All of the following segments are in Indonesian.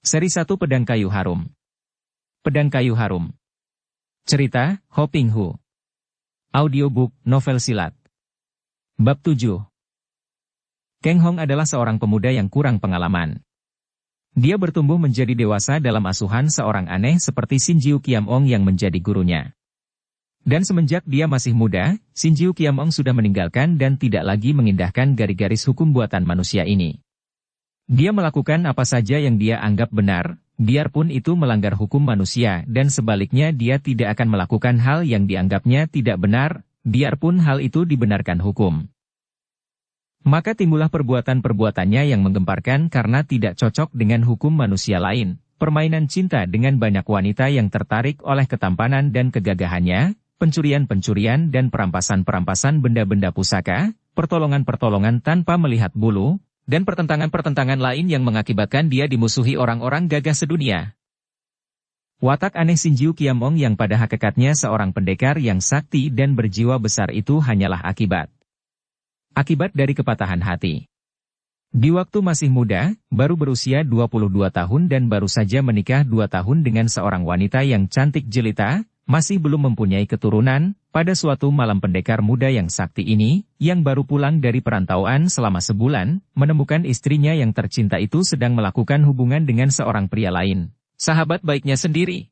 Seri 1 Pedang Kayu Harum. Pedang Kayu Harum. Cerita, Ho Ping Hu. Audiobook, novel silat. Bab 7. Keng Hong adalah seorang pemuda yang kurang pengalaman. Dia bertumbuh menjadi dewasa dalam asuhan seorang aneh seperti Sin Jiu Kiam-ong yang menjadi gurunya. Dan semenjak dia masih muda, Sin Jiu Kiam-ong sudah meninggalkan dan tidak lagi mengindahkan garis-garis hukum buatan manusia ini. Dia melakukan apa saja yang dia anggap benar, biarpun itu melanggar hukum manusia, dan sebaliknya dia tidak akan melakukan hal yang dianggapnya tidak benar, biarpun hal itu dibenarkan hukum. Maka timbullah perbuatan-perbuatannya yang menggemparkan karena tidak cocok dengan hukum manusia lain, permainan cinta dengan banyak wanita yang tertarik oleh ketampanan dan kegagahannya, pencurian-pencurian dan perampasan-perampasan benda-benda pusaka, pertolongan-pertolongan tanpa melihat bulu, dan pertentangan-pertentangan lain yang mengakibatkan dia dimusuhi orang-orang gagah sedunia. Watak aneh Sin Jiu Kiam-ong yang pada hakikatnya seorang pendekar yang sakti dan berjiwa besar itu hanyalah akibat dari kepatahan hati. Di waktu masih muda, baru berusia 22 tahun dan baru saja menikah 2 tahun dengan seorang wanita yang cantik jelita, masih belum mempunyai keturunan, pada suatu malam pendekar muda yang sakti ini, yang baru pulang dari perantauan selama sebulan, menemukan istrinya yang tercinta itu sedang melakukan hubungan dengan seorang pria lain, sahabat baiknya sendiri.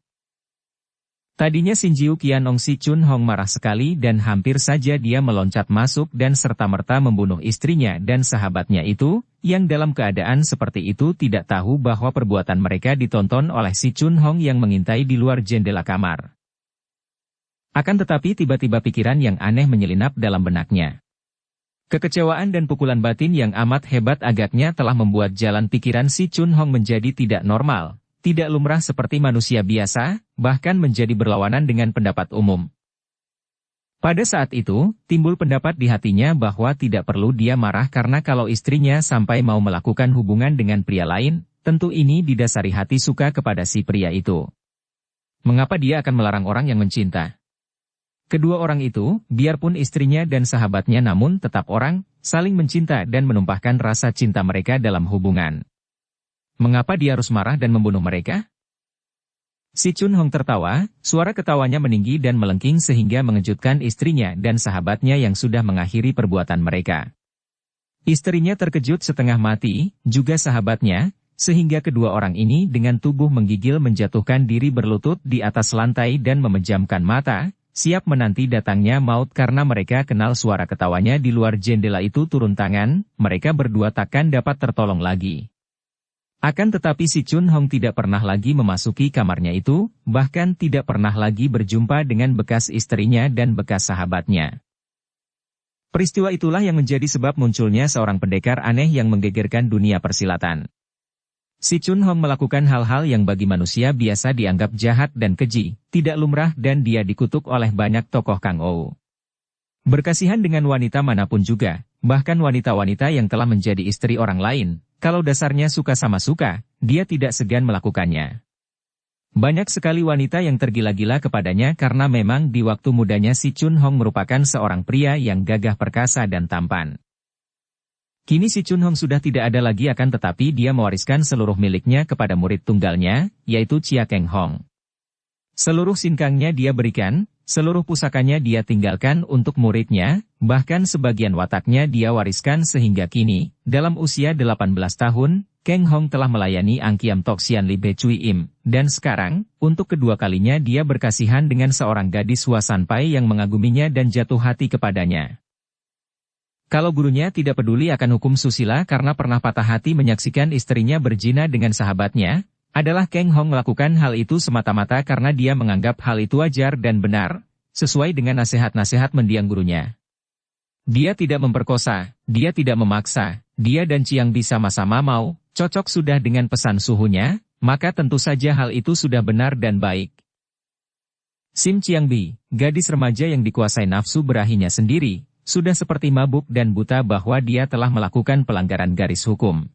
Tadinya Sin Jiu Kian-ong Si Chun Hong marah sekali dan hampir saja dia meloncat masuk dan serta-merta membunuh istrinya dan sahabatnya itu, yang dalam keadaan seperti itu tidak tahu bahwa perbuatan mereka ditonton oleh Si Chun Hong yang mengintai di luar jendela kamar. Akan tetapi tiba-tiba pikiran yang aneh menyelinap dalam benaknya. Kekecewaan dan pukulan batin yang amat hebat agaknya telah membuat jalan pikiran Si Chun Hong menjadi tidak normal, tidak lumrah seperti manusia biasa, bahkan menjadi berlawanan dengan pendapat umum. Pada saat itu, timbul pendapat di hatinya bahwa tidak perlu dia marah karena kalau istrinya sampai mau melakukan hubungan dengan pria lain, tentu ini didasari hati suka kepada si pria itu. Mengapa dia akan melarang orang yang mencinta? Kedua orang itu, biarpun istrinya dan sahabatnya namun tetap orang, saling mencinta dan menumpahkan rasa cinta mereka dalam hubungan. Mengapa dia harus marah dan membunuh mereka? Si Chun Hong tertawa, suara ketawanya meninggi dan melengking sehingga mengejutkan istrinya dan sahabatnya yang sudah mengakhiri perbuatan mereka. Istrinya terkejut setengah mati, juga sahabatnya, sehingga kedua orang ini dengan tubuh menggigil menjatuhkan diri berlutut di atas lantai dan memejamkan mata, siap menanti datangnya maut karena mereka kenal suara ketawanya di luar jendela itu turun tangan, mereka berdua takkan dapat tertolong lagi. Akan tetapi Si Chun Hong tidak pernah lagi memasuki kamarnya itu, bahkan tidak pernah lagi berjumpa dengan bekas istrinya dan bekas sahabatnya. Peristiwa itulah yang menjadi sebab munculnya seorang pendekar aneh yang menggegerkan dunia persilatan. Si Chun Hong melakukan hal-hal yang bagi manusia biasa dianggap jahat dan keji, tidak lumrah dan dia dikutuk oleh banyak tokoh Kang Ou. Berkasihan dengan wanita manapun juga, bahkan wanita-wanita yang telah menjadi istri orang lain, kalau dasarnya suka sama suka, dia tidak segan melakukannya. Banyak sekali wanita yang tergila-gila kepadanya karena memang di waktu mudanya Si Chun Hong merupakan seorang pria yang gagah perkasa dan tampan. Kini Si Chun Hong sudah tidak ada lagi akan tetapi dia mewariskan seluruh miliknya kepada murid tunggalnya, yaitu Chia Keng Hong. Seluruh sinkangnya dia berikan, seluruh pusakanya dia tinggalkan untuk muridnya, bahkan sebagian wataknya dia wariskan sehingga kini, dalam usia 18 tahun, Keng Hong telah melayani Angkiam Tok Sian Li Be Cui Im, dan sekarang, untuk kedua kalinya dia berkasihan dengan seorang gadis Wasanpai yang mengaguminya dan jatuh hati kepadanya. Kalau gurunya tidak peduli akan hukum susila karena pernah patah hati menyaksikan istrinya berzina dengan sahabatnya, adalah Keng Hong melakukan hal itu semata-mata karena dia menganggap hal itu wajar dan benar, sesuai dengan nasihat-nasihat mendiang gurunya. Dia tidak memperkosa, dia tidak memaksa, dia dan Chiang Bi sama-sama mau, cocok sudah dengan pesan suhunya, maka tentu saja hal itu sudah benar dan baik. Sim Chiang Bi, gadis remaja yang dikuasai nafsu berahinya sendiri, sudah seperti mabuk dan buta bahwa dia telah melakukan pelanggaran garis hukum.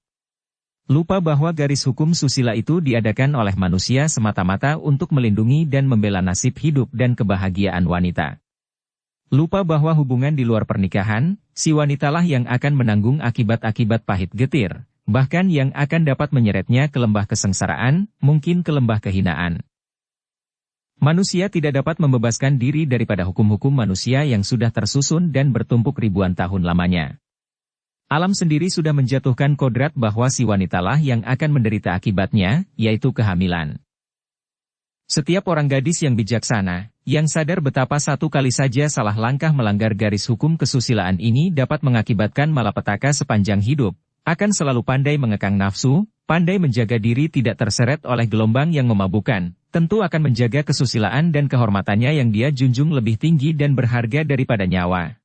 Lupa bahwa garis hukum susila itu diadakan oleh manusia semata-mata untuk melindungi dan membela nasib hidup dan kebahagiaan wanita. Lupa bahwa hubungan di luar pernikahan, si wanitalah yang akan menanggung akibat-akibat pahit getir, bahkan yang akan dapat menyeretnya ke lembah kesengsaraan, mungkin ke lembah kehinaan. Manusia tidak dapat membebaskan diri daripada hukum-hukum manusia yang sudah tersusun dan bertumpuk ribuan tahun lamanya. Alam sendiri sudah menjatuhkan kodrat bahwa si wanitalah yang akan menderita akibatnya, yaitu kehamilan. Setiap orang gadis yang bijaksana, yang sadar betapa satu kali saja salah langkah melanggar garis hukum kesusilaan ini dapat mengakibatkan malapetaka sepanjang hidup, akan selalu pandai mengekang nafsu, pandai menjaga diri tidak terseret oleh gelombang yang memabukkan, tentu akan menjaga kesusilaan dan kehormatannya yang dia junjung lebih tinggi dan berharga daripada nyawa.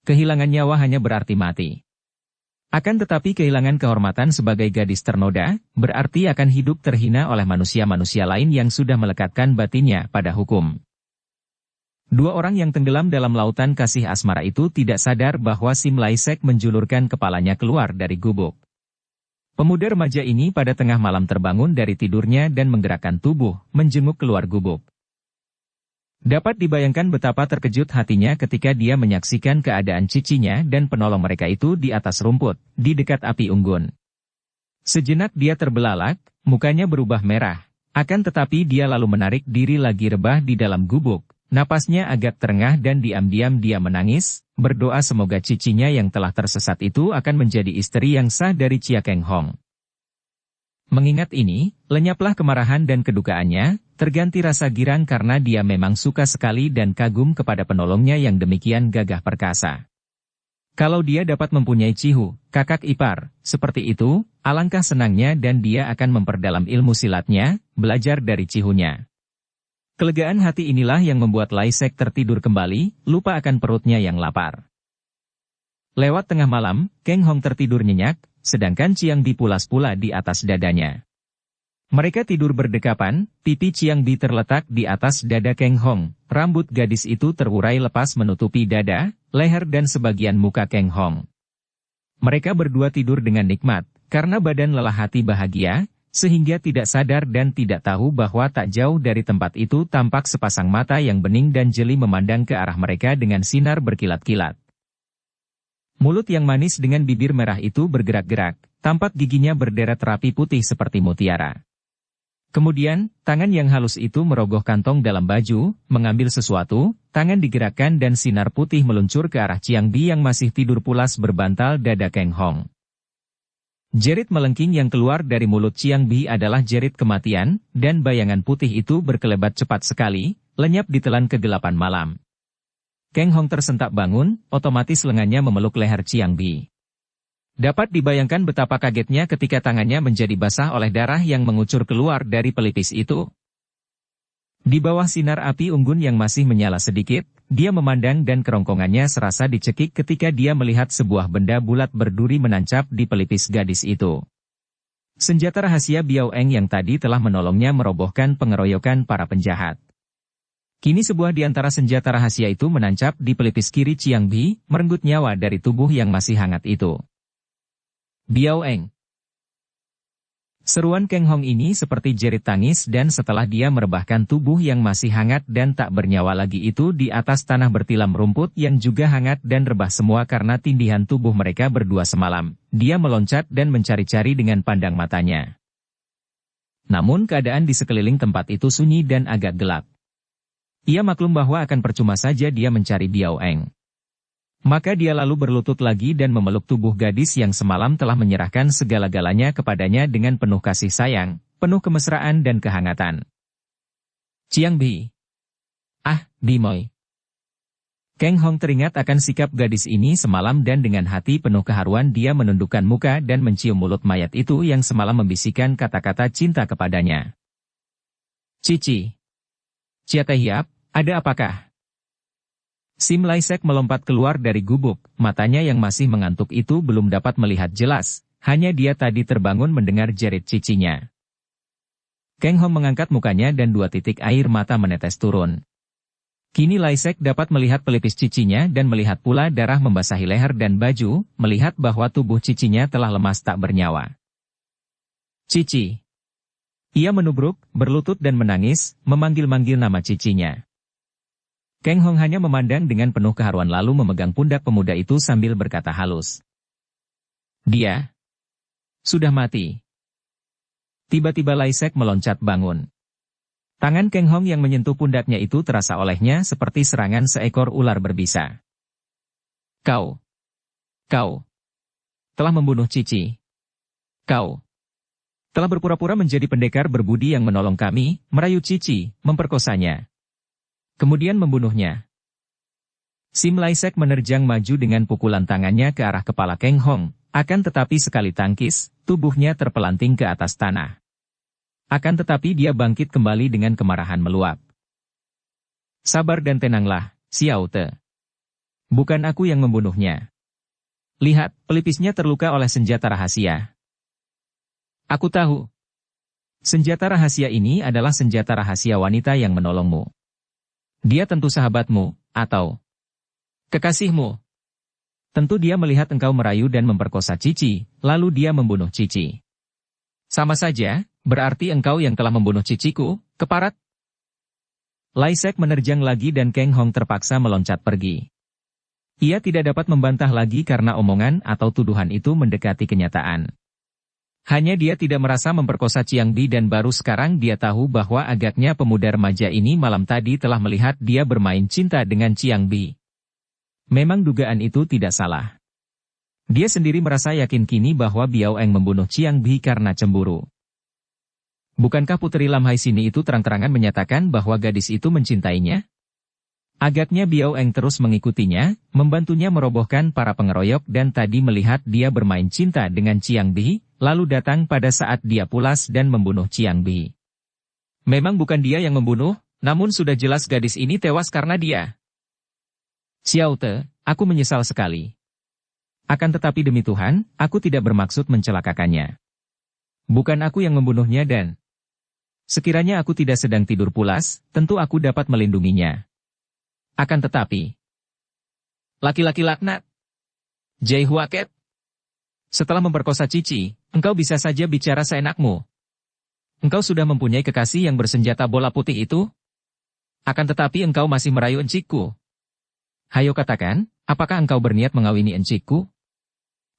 Kehilangan nyawa hanya berarti mati. Akan tetapi kehilangan kehormatan sebagai gadis ternoda, berarti akan hidup terhina oleh manusia-manusia lain yang sudah melekatkan batinnya pada hukum. Dua orang yang tenggelam dalam lautan kasih asmara itu tidak sadar bahwa si Mlaisek menjulurkan kepalanya keluar dari gubuk. Pemuda remaja ini pada tengah malam terbangun dari tidurnya dan menggerakkan tubuh, menjenguk keluar gubuk. Dapat dibayangkan betapa terkejut hatinya ketika dia menyaksikan keadaan cicinya dan penolong mereka itu di atas rumput, di dekat api unggun. Sejenak dia terbelalak, mukanya berubah merah, akan tetapi dia lalu menarik diri lagi rebah di dalam gubuk, napasnya agak terengah dan diam-diam dia menangis, berdoa semoga cicinya yang telah tersesat itu akan menjadi istri yang sah dari Chia Keng Hong. Mengingat ini, lenyaplah kemarahan dan kedukaannya, terganti rasa girang karena dia memang suka sekali dan kagum kepada penolongnya yang demikian gagah perkasa. Kalau dia dapat mempunyai Cihu, kakak ipar, seperti itu, alangkah senangnya dan dia akan memperdalam ilmu silatnya, belajar dari Cihunya. Kelegaan hati inilah yang membuat Laisek tertidur kembali, lupa akan perutnya yang lapar. Lewat tengah malam, Keng Hong tertidur nyenyak, sedangkan Chiang Bi pulas pula di atas dadanya. Mereka tidur berdekapan, pipi Chiang Bi terletak di atas dada Keng Hong, rambut gadis itu terurai lepas menutupi dada, leher dan sebagian muka Keng Hong. Mereka berdua tidur dengan nikmat, karena badan lelah hati bahagia, sehingga tidak sadar dan tidak tahu bahwa tak jauh dari tempat itu tampak sepasang mata yang bening dan jeli memandang ke arah mereka dengan sinar berkilat-kilat. Mulut yang manis dengan bibir merah itu bergerak-gerak, tampak giginya berderet rapi putih seperti mutiara. Kemudian, tangan yang halus itu merogoh kantong dalam baju, mengambil sesuatu, tangan digerakkan dan sinar putih meluncur ke arah Chiang Bi yang masih tidur pulas berbantal dada Keng Hong. Jerit melengking yang keluar dari mulut Chiang Bi adalah jerit kematian, dan bayangan putih itu berkelebat cepat sekali, lenyap ditelan kegelapan malam. Keng Hong tersentak bangun, otomatis lengannya memeluk leher Chiang Bi. Dapat dibayangkan betapa kagetnya ketika tangannya menjadi basah oleh darah yang mengucur keluar dari pelipis itu. Di bawah sinar api unggun yang masih menyala sedikit, dia memandang dan kerongkongannya serasa dicekik ketika dia melihat sebuah benda bulat berduri menancap di pelipis gadis itu. Senjata rahasia Biao Eng yang tadi telah menolongnya merobohkan pengeroyokan para penjahat. Kini sebuah di antara senjata rahasia itu menancap di pelipis kiri Chiang Bi, merenggut nyawa dari tubuh yang masih hangat itu. Biao Eng. Seruan Keng Hong ini seperti jerit tangis dan setelah dia merebahkan tubuh yang masih hangat dan tak bernyawa lagi itu di atas tanah bertilam rumput yang juga hangat dan rebah semua karena tindihan tubuh mereka berdua semalam, dia meloncat dan mencari-cari dengan pandang matanya. Namun keadaan di sekeliling tempat itu sunyi dan agak gelap. Ia maklum bahwa akan percuma saja dia mencari Biao Eng. Maka dia lalu berlutut lagi dan memeluk tubuh gadis yang semalam telah menyerahkan segala-galanya kepadanya dengan penuh kasih sayang, penuh kemesraan dan kehangatan. Chiang Bi. Ah, Bimoy. Keng Hong teringat akan sikap gadis ini semalam dan dengan hati penuh keharuan dia menundukkan muka dan mencium mulut mayat itu yang semalam membisikkan kata-kata cinta kepadanya. Cici. Chia Teh Hiap. Ada apakah? Si Mlaisek melompat keluar dari gubuk, matanya yang masih mengantuk itu belum dapat melihat jelas, hanya dia tadi terbangun mendengar jerit cicinya. Keng Hong mengangkat mukanya dan 2 titik air mata menetes turun. Kini Laisek dapat melihat pelipis cicinya dan melihat pula darah membasahi leher dan baju, melihat bahwa tubuh cicinya telah lemas tak bernyawa. Cici. Ia menubruk, berlutut dan menangis, memanggil-manggil nama cicinya. Keng Hong hanya memandang dengan penuh keharuan lalu memegang pundak pemuda itu sambil berkata halus. Dia. Sudah mati. Tiba-tiba Lai Sek meloncat bangun. Tangan Keng Hong yang menyentuh pundaknya itu terasa olehnya seperti serangan seekor ular berbisa. Kau telah membunuh Cici. Kau telah berpura-pura menjadi pendekar berbudi yang menolong kami, merayu Cici, memperkosanya. Kemudian membunuhnya. Sim Lai Sek menerjang maju dengan pukulan tangannya ke arah kepala Keng Hong, akan tetapi sekali tangkis, tubuhnya terpelanting ke atas tanah. Akan tetapi dia bangkit kembali dengan kemarahan meluap. Sabar dan tenanglah, Xiao Te. Bukan aku yang membunuhnya. Lihat, pelipisnya terluka oleh senjata rahasia. Aku tahu. Senjata rahasia ini adalah senjata rahasia wanita yang menolongmu. Dia tentu sahabatmu, atau kekasihmu. Tentu dia melihat engkau merayu dan memperkosa Cici, lalu dia membunuh Cici. Sama saja, berarti engkau yang telah membunuh Ciciku, keparat. Lai Sek menerjang lagi dan Keng Hong terpaksa meloncat pergi. Ia tidak dapat membantah lagi karena omongan atau tuduhan itu mendekati kenyataan. Hanya dia tidak merasa memperkosa Chiang Bi dan baru sekarang dia tahu bahwa agaknya pemuda remaja ini malam tadi telah melihat dia bermain cinta dengan Chiang Bi. Memang dugaan itu tidak salah. Dia sendiri merasa yakin kini bahwa Biao Eng membunuh Chiang Bi karena cemburu. Bukankah Puteri Lam Hai Sini itu terang-terangan menyatakan bahwa gadis itu mencintainya? Agaknya Biao Eng terus mengikutinya, membantunya merobohkan para pengeroyok dan tadi melihat dia bermain cinta dengan Chiang Bi, lalu datang pada saat dia pulas dan membunuh Chiang Bi. Memang bukan dia yang membunuh, namun sudah jelas gadis ini tewas karena dia. Xiao Te, aku menyesal sekali. Akan tetapi demi Tuhan, aku tidak bermaksud mencelakakannya. Bukan aku yang membunuhnya dan sekiranya aku tidak sedang tidur pulas, tentu aku dapat melindunginya. Akan tetapi, laki-laki laknat, Jai Huaket, setelah memperkosa Cici, engkau bisa saja bicara seenakmu. Engkau sudah mempunyai kekasih yang bersenjata bola putih itu? Akan tetapi engkau masih merayu encikku. Hayo katakan, apakah engkau berniat mengawini encikku?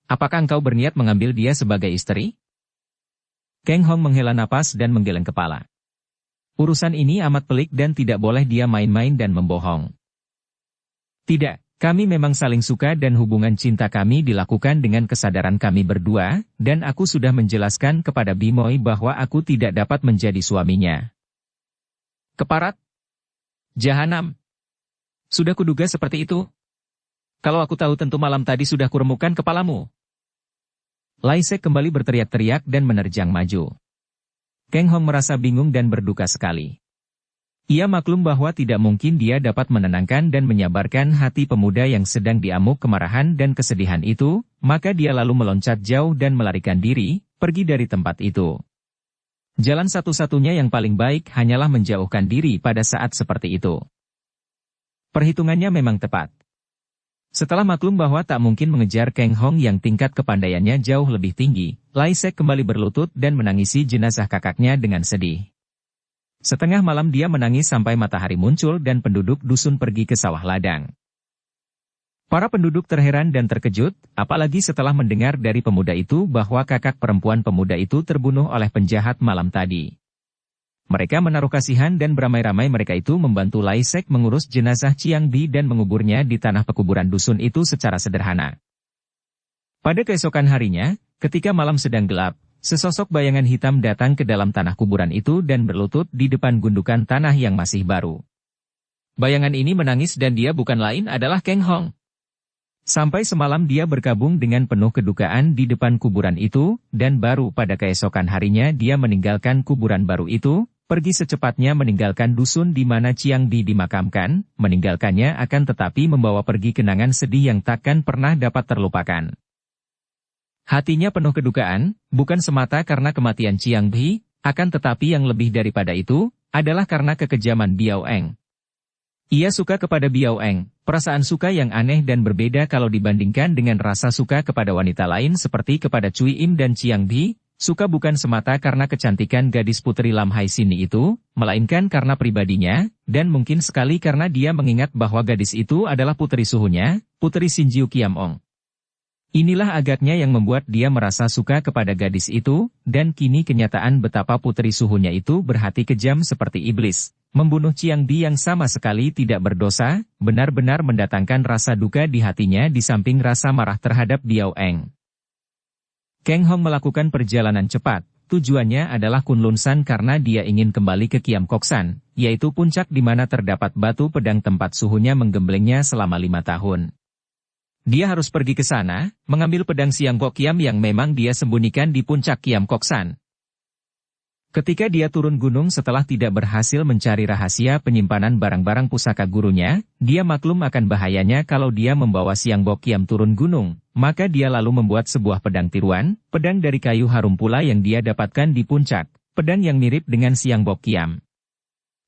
Apakah engkau berniat mengambil dia sebagai istri? Keng Hong menghela napas dan menggeleng kepala. Urusan ini amat pelik dan tidak boleh dia main-main dan membohong. Tidak, kami memang saling suka dan hubungan cinta kami dilakukan dengan kesadaran kami berdua, dan aku sudah menjelaskan kepada Bimoy bahwa aku tidak dapat menjadi suaminya. Keparat? Jahanam. Sudah kuduga seperti itu. Kalau aku tahu tentu malam tadi sudah kuremukkan kepalamu. Lai Sek kembali berteriak-teriak dan menerjang maju. Keng Hong merasa bingung dan berduka sekali. Ia maklum bahwa tidak mungkin dia dapat menenangkan dan menyabarkan hati pemuda yang sedang diamuk kemarahan dan kesedihan itu, maka dia lalu meloncat jauh dan melarikan diri, pergi dari tempat itu. Jalan satu-satunya yang paling baik hanyalah menjauhkan diri pada saat seperti itu. Perhitungannya memang tepat. Setelah maklum bahwa tak mungkin mengejar Keng Hong yang tingkat kepandaiannya jauh lebih tinggi, Lai Sek kembali berlutut dan menangisi jenazah kakaknya dengan sedih. Setengah malam dia menangis sampai matahari muncul dan penduduk dusun pergi ke sawah ladang. Para penduduk terheran dan terkejut, apalagi setelah mendengar dari pemuda itu bahwa kakak perempuan pemuda itu terbunuh oleh penjahat malam tadi. Mereka menaruh kasihan dan beramai-ramai mereka itu membantu Lai Sek mengurus jenazah Chiang Bi dan menguburnya di tanah pekuburan dusun itu secara sederhana. Pada keesokan harinya, ketika malam sedang gelap, sesosok bayangan hitam datang ke dalam tanah kuburan itu dan berlutut di depan gundukan tanah yang masih baru. Bayangan ini menangis dan dia bukan lain adalah Keng Hong. Sampai semalam dia berkabung dengan penuh kedukaan di depan kuburan itu, dan baru pada keesokan harinya dia meninggalkan kuburan baru itu, pergi secepatnya meninggalkan dusun di mana Chiang Bi dimakamkan, meninggalkannya akan tetapi membawa pergi kenangan sedih yang takkan pernah dapat terlupakan. Hatinya penuh kedukaan, bukan semata karena kematian Chiang Bi, akan tetapi yang lebih daripada itu, adalah karena kekejaman Biao Eng. Ia suka kepada Biao Eng, perasaan suka yang aneh dan berbeda kalau dibandingkan dengan rasa suka kepada wanita lain seperti kepada Cui Im dan Chiang Bi, suka bukan semata karena kecantikan gadis Puteri Lam Hai Sini itu, melainkan karena pribadinya, dan mungkin sekali karena dia mengingat bahwa gadis itu adalah puteri suhunya, Puteri Sin Jiu Kiam Ong. Inilah agaknya yang membuat dia merasa suka kepada gadis itu, dan kini kenyataan betapa putri suhunya itu berhati kejam seperti iblis. Membunuh Chiang Bi yang sama sekali tidak berdosa, benar-benar mendatangkan rasa duka di hatinya di samping rasa marah terhadap Biao Eng. Kang Hong melakukan perjalanan cepat, tujuannya adalah Kunlun San karena dia ingin kembali ke Kiam Kok San, yaitu puncak di mana terdapat batu pedang tempat suhunya menggemblengnya selama 5 tahun. Dia harus pergi ke sana, mengambil pedang Siang Kok Kiam yang memang dia sembunyikan di puncak Kiam Kok San. Ketika dia turun gunung setelah tidak berhasil mencari rahasia penyimpanan barang-barang pusaka gurunya, dia maklum akan bahayanya kalau dia membawa Siang Kok Kiam turun gunung, maka dia lalu membuat sebuah pedang tiruan, pedang dari kayu harum pula yang dia dapatkan di puncak, pedang yang mirip dengan Siang Kok Kiam.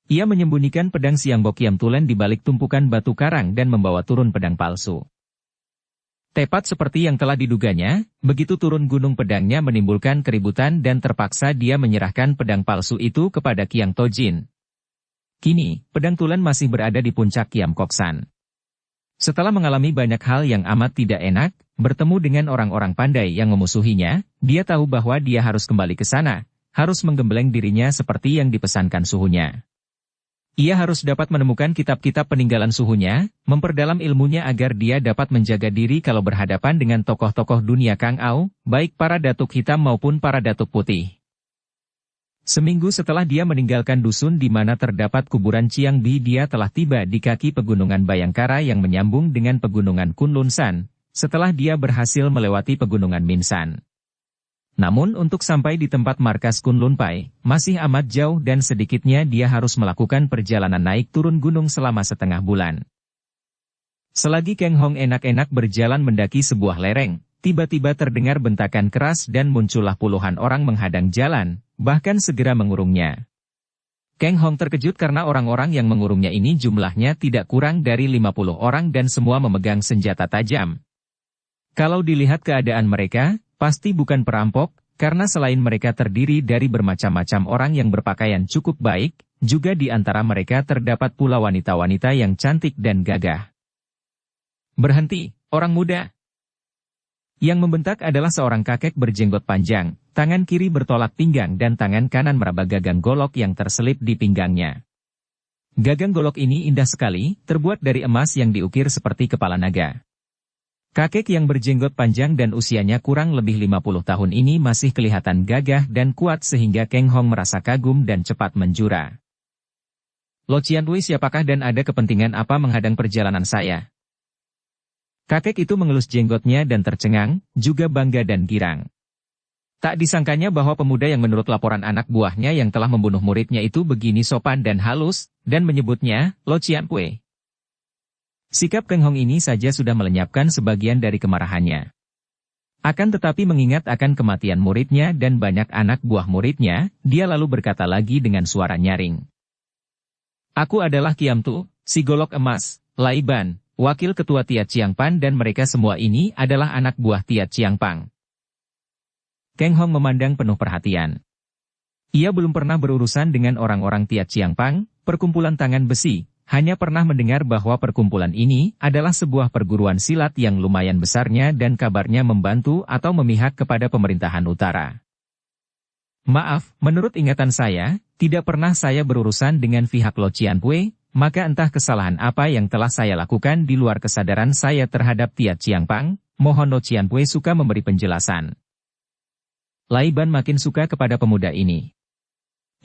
Ia menyembunyikan pedang Siang Kok Kiam tulen di balik tumpukan batu karang dan membawa turun pedang palsu. Tepat seperti yang telah diduganya, begitu turun gunung pedangnya menimbulkan keributan dan terpaksa dia menyerahkan pedang palsu itu kepada Kiang Tojin. Kini, pedang tulen masih berada di puncak Kiam Kok San. Setelah mengalami banyak hal yang amat tidak enak, bertemu dengan orang-orang pandai yang memusuhinya, dia tahu bahwa dia harus kembali ke sana, harus menggembleng dirinya seperti yang dipesankan suhunya. Ia harus dapat menemukan kitab-kitab peninggalan suhunya, memperdalam ilmunya agar dia dapat menjaga diri kalau berhadapan dengan tokoh-tokoh dunia Kang Au, baik para datuk hitam maupun para datuk putih. Seminggu setelah dia meninggalkan dusun di mana terdapat kuburan Chiang Bi, dia telah tiba di kaki pegunungan Bayangkara yang menyambung dengan pegunungan Kunlun San, setelah dia berhasil melewati pegunungan Minsan. Namun untuk sampai di tempat markas Kunlun Pai, masih amat jauh dan sedikitnya dia harus melakukan perjalanan naik turun gunung selama setengah bulan. Selagi Kang Hong enak-enak berjalan mendaki sebuah lereng, tiba-tiba terdengar bentakan keras dan muncullah puluhan orang menghadang jalan, bahkan segera mengurungnya. Kang Hong terkejut karena orang-orang yang mengurungnya ini jumlahnya tidak kurang dari 50 orang dan semua memegang senjata tajam. Kalau dilihat keadaan mereka, pasti bukan perampok, karena selain mereka terdiri dari bermacam-macam orang yang berpakaian cukup baik, juga di antara mereka terdapat pula wanita-wanita yang cantik dan gagah. Berhenti, orang muda! Yang membentak adalah seorang kakek berjenggot panjang, tangan kiri bertolak pinggang dan tangan kanan meraba gagang golok yang terselip di pinggangnya. Gagang golok ini indah sekali, terbuat dari emas yang diukir seperti kepala naga. Kakek yang berjenggot panjang dan usianya kurang lebih 50 tahun ini masih kelihatan gagah dan kuat sehingga Kang Hong merasa kagum dan cepat menjura. Lo Qianwei siapakah dan ada kepentingan apa menghadang perjalanan saya? Kakek itu mengelus jenggotnya dan tercengang, juga bangga dan girang. Tak disangkanya bahwa pemuda yang menurut laporan anak buahnya yang telah membunuh muridnya itu begini sopan dan halus, dan menyebutnya, Lo Qianwei. Sikap Kang Hong ini saja sudah melenyapkan sebagian dari kemarahannya. Akan tetapi mengingat akan kematian muridnya dan banyak anak buah muridnya, dia lalu berkata lagi dengan suara nyaring. Aku adalah Kiam Tu, si golok emas, Lai Ban, wakil ketua Tiat Chiang Pan dan mereka semua ini adalah anak buah Tiat Chiang Pang. Kang Hong memandang penuh perhatian. Ia belum pernah berurusan dengan orang-orang Tiat Chiang Pang, perkumpulan tangan besi. Hanya pernah mendengar bahwa perkumpulan ini adalah sebuah perguruan silat yang lumayan besarnya dan kabarnya membantu atau memihak kepada pemerintahan utara. Maaf, menurut ingatan saya, tidak pernah saya berurusan dengan pihak Lo Qianwei, maka entah kesalahan apa yang telah saya lakukan di luar kesadaran saya terhadap Tiat Chiang Pang, mohon Lo Qianwei suka memberi penjelasan. Lai Ban makin suka kepada pemuda ini.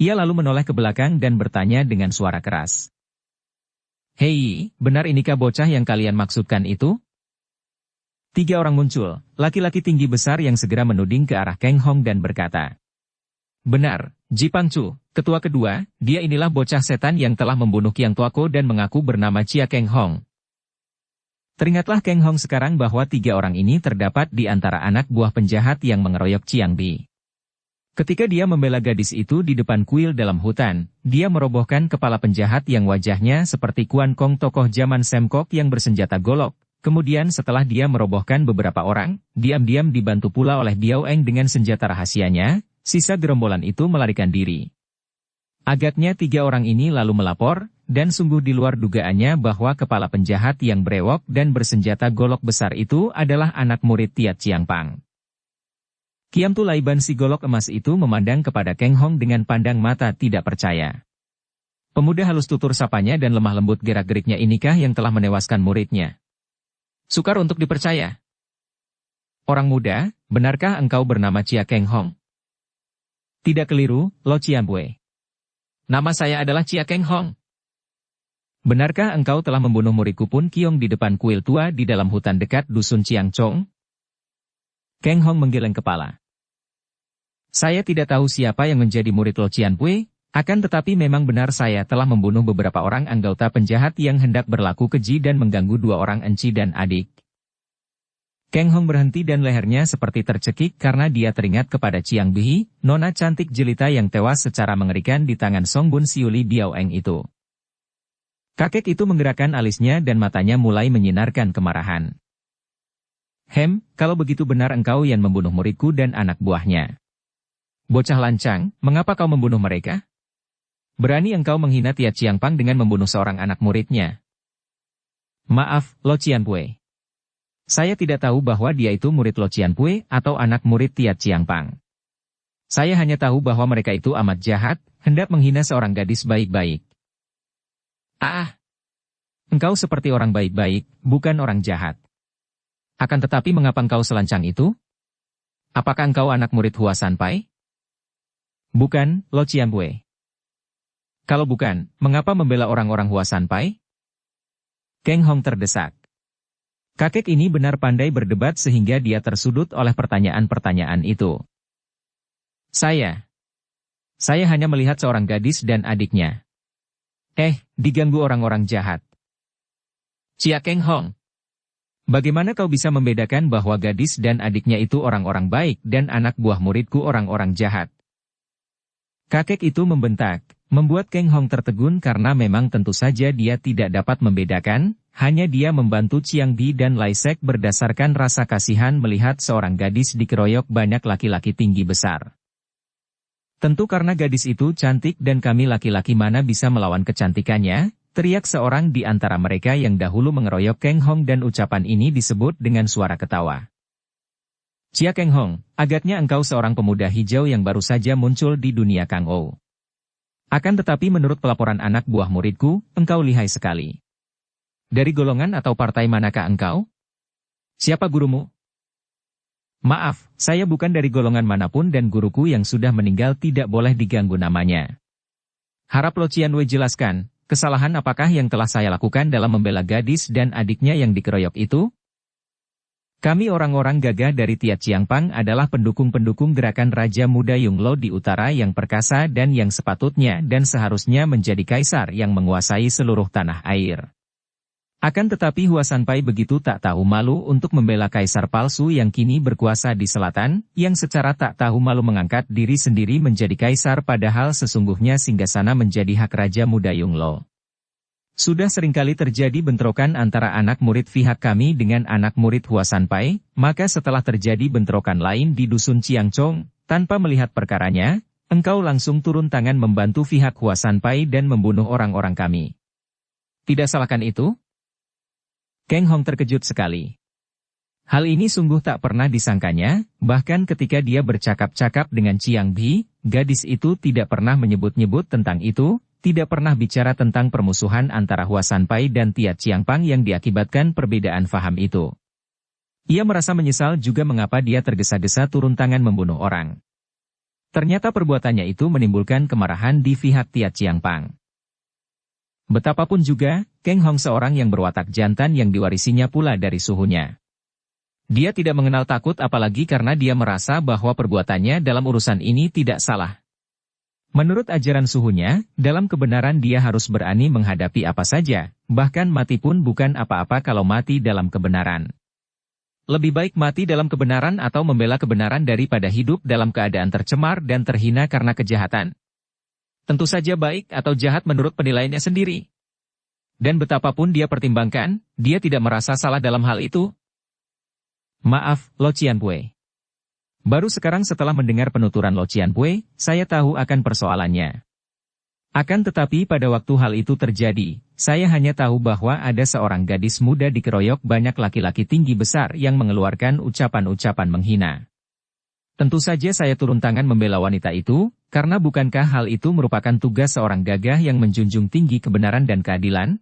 Ia lalu menoleh ke belakang dan bertanya dengan suara keras. Hei, benar inikah bocah yang kalian maksudkan itu? 3 orang muncul, laki-laki tinggi besar yang segera menuding ke arah Kang Hong dan berkata. Benar, Ji Pangcu, ketua kedua, dia inilah bocah setan yang telah membunuh Kiang Tuako dan mengaku bernama Chia Kang Hong. Teringatlah Kang Hong sekarang bahwa 3 orang ini terdapat di antara anak buah penjahat yang mengeroyok Chiang Bi. Ketika dia membela gadis itu di depan kuil dalam hutan, dia merobohkan kepala penjahat yang wajahnya seperti Kuan Kong tokoh zaman Semkok yang bersenjata golok. Kemudian setelah dia merobohkan beberapa orang, diam-diam dibantu pula oleh Biao Eng dengan senjata rahasianya, sisa gerombolan itu melarikan diri. Agaknya 3 orang ini lalu melapor, dan sungguh di luar dugaannya bahwa kepala penjahat yang brewok dan bersenjata golok besar itu adalah anak murid Tiat Chiang Pang. Kiam Tulaiban si golok emas itu memandang kepada Keng Hong dengan pandang mata tidak percaya. Pemuda halus tutur sapanya dan lemah lembut gerak-geriknya inikah yang telah menewaskan muridnya? Sukar untuk dipercaya. Orang muda, benarkah engkau bernama Chia Keng Hong? Tidak keliru, Lo Cianbue. Nama saya adalah Chia Keng Hong. Benarkah engkau telah membunuh muridku Pun Kiong di depan kuil tua di dalam hutan dekat dusun Chiang Chong? Keng Hong menggeleng kepala. Saya tidak tahu siapa yang menjadi murid Lo Cianbue, akan tetapi memang benar saya telah membunuh beberapa orang anggota penjahat yang hendak berlaku keji dan mengganggu dua orang enci dan adik. Keng Hong berhenti dan lehernya seperti tercekik karena dia teringat kepada Chiang Bihi, nona cantik jelita yang tewas secara mengerikan di tangan Song Bun Siuli Biaoeng itu. Kakek itu menggerakkan alisnya dan matanya mulai menyinarkan kemarahan. Kalau begitu benar engkau yang membunuh muridku dan anak buahnya. Bocah lancang, mengapa kau membunuh mereka? Berani engkau menghina Tiat Chiang Pang dengan membunuh seorang anak muridnya. Maaf, Lo Cianbue. Saya tidak tahu bahwa dia itu murid Lo Cianbue atau anak murid Tiat Chiang Pang. Saya hanya tahu bahwa mereka itu amat jahat, hendak menghina seorang gadis baik-baik. Engkau seperti orang baik-baik, bukan orang jahat. Akan tetapi mengapa engkau selancang itu? Apakah engkau anak murid Hua Sanpai? Bukan, Lo Cianbue. Kalau bukan, mengapa membela orang-orang Hua Sanpai? Keng Hong terdesak. Kakek ini benar pandai berdebat sehingga dia tersudut oleh pertanyaan-pertanyaan itu. Saya hanya melihat seorang gadis dan adiknya. Diganggu orang-orang jahat. Chia Keng Hong. Bagaimana kau bisa membedakan bahwa gadis dan adiknya itu orang-orang baik dan anak buah muridku orang-orang jahat? Kakek itu membentak, membuat Keng Hong tertegun karena memang tentu saja dia tidak dapat membedakan. Hanya dia membantu Chiang Bi dan Lai Sek berdasarkan rasa kasihan melihat seorang gadis dikeroyok banyak laki-laki tinggi besar. Tentu karena gadis itu cantik dan kami laki-laki mana bisa melawan kecantikannya, teriak seorang di antara mereka yang dahulu mengeroyok Keng Hong dan ucapan ini disebut dengan suara ketawa. Chia Keng Hong, agaknya engkau seorang pemuda hijau yang baru saja muncul di dunia Kang Ou. Akan tetapi menurut pelaporan anak buah muridku, engkau lihai sekali. Dari golongan atau partai manakah engkau? Siapa gurumu? Maaf, saya bukan dari golongan manapun dan guruku yang sudah meninggal tidak boleh diganggu namanya. Harap Lo Cianbue jelaskan, kesalahan apakah yang telah saya lakukan dalam membela gadis dan adiknya yang dikeroyok itu? Kami orang-orang gagah dari Tiat Chiang Pang adalah pendukung-pendukung gerakan Raja Muda Yung Lo di utara yang perkasa dan yang sepatutnya dan seharusnya menjadi kaisar yang menguasai seluruh tanah air. Akan tetapi Hua Sanpai begitu tak tahu malu untuk membela kaisar palsu yang kini berkuasa di selatan, yang secara tak tahu malu mengangkat diri sendiri menjadi kaisar padahal sesungguhnya singgasana menjadi hak Raja Muda Yung Lo. Sudah seringkali terjadi bentrokan antara anak murid pihak kami dengan anak murid Hua Sanpai, maka setelah terjadi bentrokan lain di dusun Chiang Chong, tanpa melihat perkaranya, engkau langsung turun tangan membantu pihak Hua Sanpai dan membunuh orang-orang kami. Tidak salahkan itu? Keng Hong terkejut sekali. Hal ini sungguh tak pernah disangkanya, bahkan ketika dia bercakap-cakap dengan Chiang Bi, gadis itu tidak pernah menyebut-nyebut tentang itu, tidak pernah bicara tentang permusuhan antara Hua Sanpai dan Tiat Chiang Pang yang diakibatkan perbedaan faham itu. Ia merasa menyesal juga mengapa dia tergesa-gesa turun tangan membunuh orang. Ternyata perbuatannya itu menimbulkan kemarahan di pihak Tiat Chiang Pang. Betapapun juga, Keng Hong seorang yang berwatak jantan yang diwarisinya pula dari suhunya. Dia tidak mengenal takut apalagi karena dia merasa bahwa perbuatannya dalam urusan ini tidak salah. Menurut ajaran suhunya, dalam kebenaran dia harus berani menghadapi apa saja, bahkan mati pun bukan apa-apa kalau mati dalam kebenaran. Lebih baik mati dalam kebenaran atau membela kebenaran daripada hidup dalam keadaan tercemar dan terhina karena kejahatan. Tentu saja baik atau jahat menurut penilaiannya sendiri. Dan betapapun dia pertimbangkan, dia tidak merasa salah dalam hal itu. Maaf, Lo Cianbue. Baru sekarang setelah mendengar penuturan Lo Cianbue, saya tahu akan persoalannya. Akan tetapi pada waktu hal itu terjadi, saya hanya tahu bahwa ada seorang gadis muda dikeroyok banyak laki-laki tinggi besar yang mengeluarkan ucapan-ucapan menghina. Tentu saja saya turun tangan membela wanita itu, karena bukankah hal itu merupakan tugas seorang gagah yang menjunjung tinggi kebenaran dan keadilan?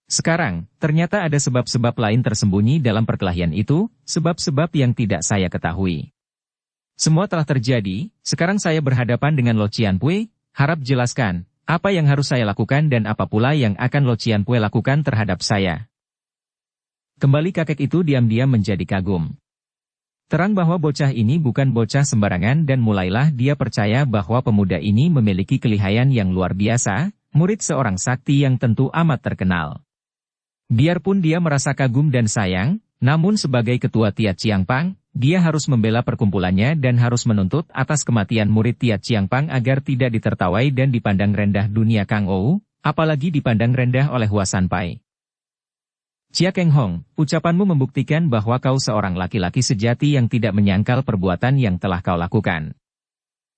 Sekarang, ternyata ada sebab-sebab lain tersembunyi dalam perkelahian itu, sebab-sebab yang tidak saya ketahui. Semua telah terjadi, sekarang saya berhadapan dengan Lo Cianpui. Harap jelaskan, apa yang harus saya lakukan dan apa pula yang akan Lo Cianpui lakukan terhadap saya. Kembali kakek itu diam-diam menjadi kagum. Terang bahwa bocah ini bukan bocah sembarangan dan mulailah dia percaya bahwa pemuda ini memiliki kelihayan yang luar biasa, murid seorang sakti yang tentu amat terkenal. Biarpun dia merasa kagum dan sayang, namun sebagai ketua Tiat Chiangpang, dia harus membela perkumpulannya dan harus menuntut atas kematian murid Tiat Chiangpang agar tidak ditertawai dan dipandang rendah dunia Kang Ou, apalagi dipandang rendah oleh Hua Sanpai. Chia Keng Hong, ucapanmu membuktikan bahwa kau seorang laki-laki sejati yang tidak menyangkal perbuatan yang telah kau lakukan.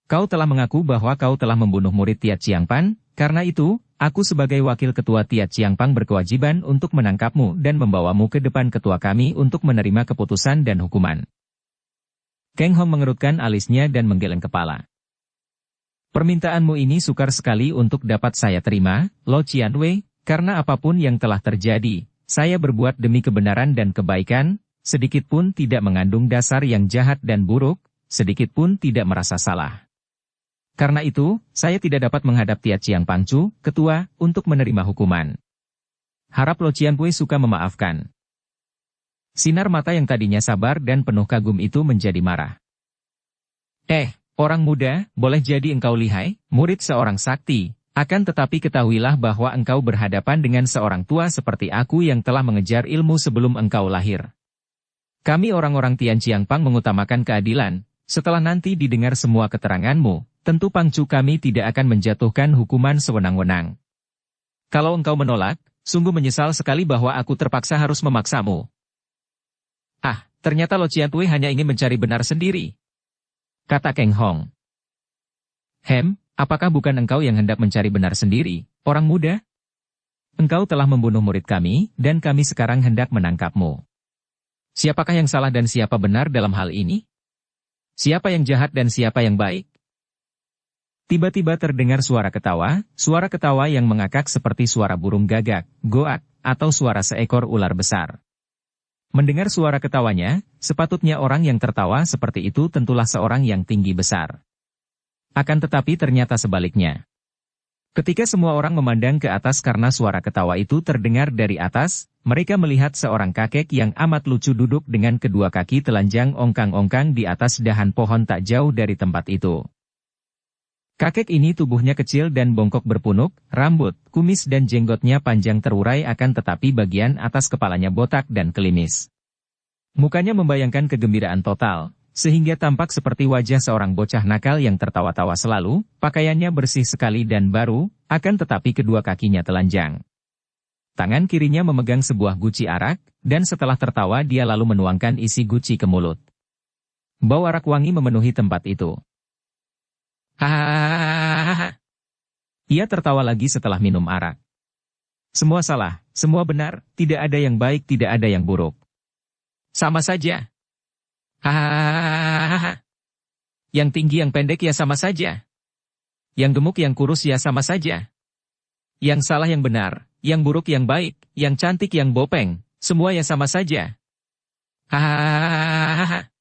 Kau telah mengaku bahwa kau telah membunuh murid Tiat Chiangpang, karena itu, aku sebagai wakil ketua Tiat Chiangpang berkewajiban untuk menangkapmu dan membawamu ke depan ketua kami untuk menerima keputusan dan hukuman. Keng Hong mengerutkan alisnya dan menggeleng kepala. Permintaanmu ini sukar sekali untuk dapat saya terima, Lo Cianwei, karena apapun yang telah terjadi, saya berbuat demi kebenaran dan kebaikan, sedikit pun tidak mengandung dasar yang jahat dan buruk, sedikit pun tidak merasa salah. Karena itu, saya tidak dapat menghadap Tiat Chiangpang Chu, ketua, untuk menerima hukuman. Harap Lo Cianpui suka memaafkan. Sinar mata yang tadinya sabar dan penuh kagum itu menjadi marah. Orang muda, boleh jadi engkau lihai, murid seorang sakti, akan tetapi ketahuilah bahwa engkau berhadapan dengan seorang tua seperti aku yang telah mengejar ilmu sebelum engkau lahir. Kami orang-orang Tian Chiangpang mengutamakan keadilan, setelah nanti didengar semua keteranganmu, tentu Pangcu kami tidak akan menjatuhkan hukuman sewenang-wenang. Kalau engkau menolak, sungguh menyesal sekali bahwa aku terpaksa harus memaksamu. Ternyata Lo Cianpui hanya ingin mencari benar sendiri, kata Keng Hong. Apakah bukan engkau yang hendak mencari benar sendiri, orang muda? Engkau telah membunuh murid kami, dan kami sekarang hendak menangkapmu. Siapakah yang salah dan siapa benar dalam hal ini? Siapa yang jahat dan siapa yang baik? Tiba-tiba terdengar suara ketawa yang mengakak seperti suara burung gagak, goak, atau suara seekor ular besar. Mendengar suara ketawanya, sepatutnya orang yang tertawa seperti itu tentulah seorang yang tinggi besar. Akan tetapi ternyata sebaliknya. Ketika semua orang memandang ke atas karena suara ketawa itu terdengar dari atas, mereka melihat seorang kakek yang amat lucu duduk dengan kedua kaki telanjang ongkang-ongkang di atas dahan pohon tak jauh dari tempat itu. Kakek ini tubuhnya kecil dan bongkok berpunuk, rambut, kumis dan jenggotnya panjang terurai akan tetapi bagian atas kepalanya botak dan klimis. Mukanya membayangkan kegembiraan total, sehingga tampak seperti wajah seorang bocah nakal yang tertawa-tawa selalu, pakaiannya bersih sekali dan baru, akan tetapi kedua kakinya telanjang. Tangan kirinya memegang sebuah guci arak, dan setelah tertawa dia lalu menuangkan isi guci ke mulut. Bau arak wangi memenuhi tempat itu. Hahaha. Ia tertawa lagi setelah minum arak. Semua salah, semua benar, tidak ada yang baik, tidak ada yang buruk. Sama saja. Hahaha. Yang tinggi yang pendek ya sama saja. Yang gemuk yang kurus ya sama saja. Yang salah yang benar, yang buruk yang baik, yang cantik yang bopeng, semua ya sama saja. Hahaha.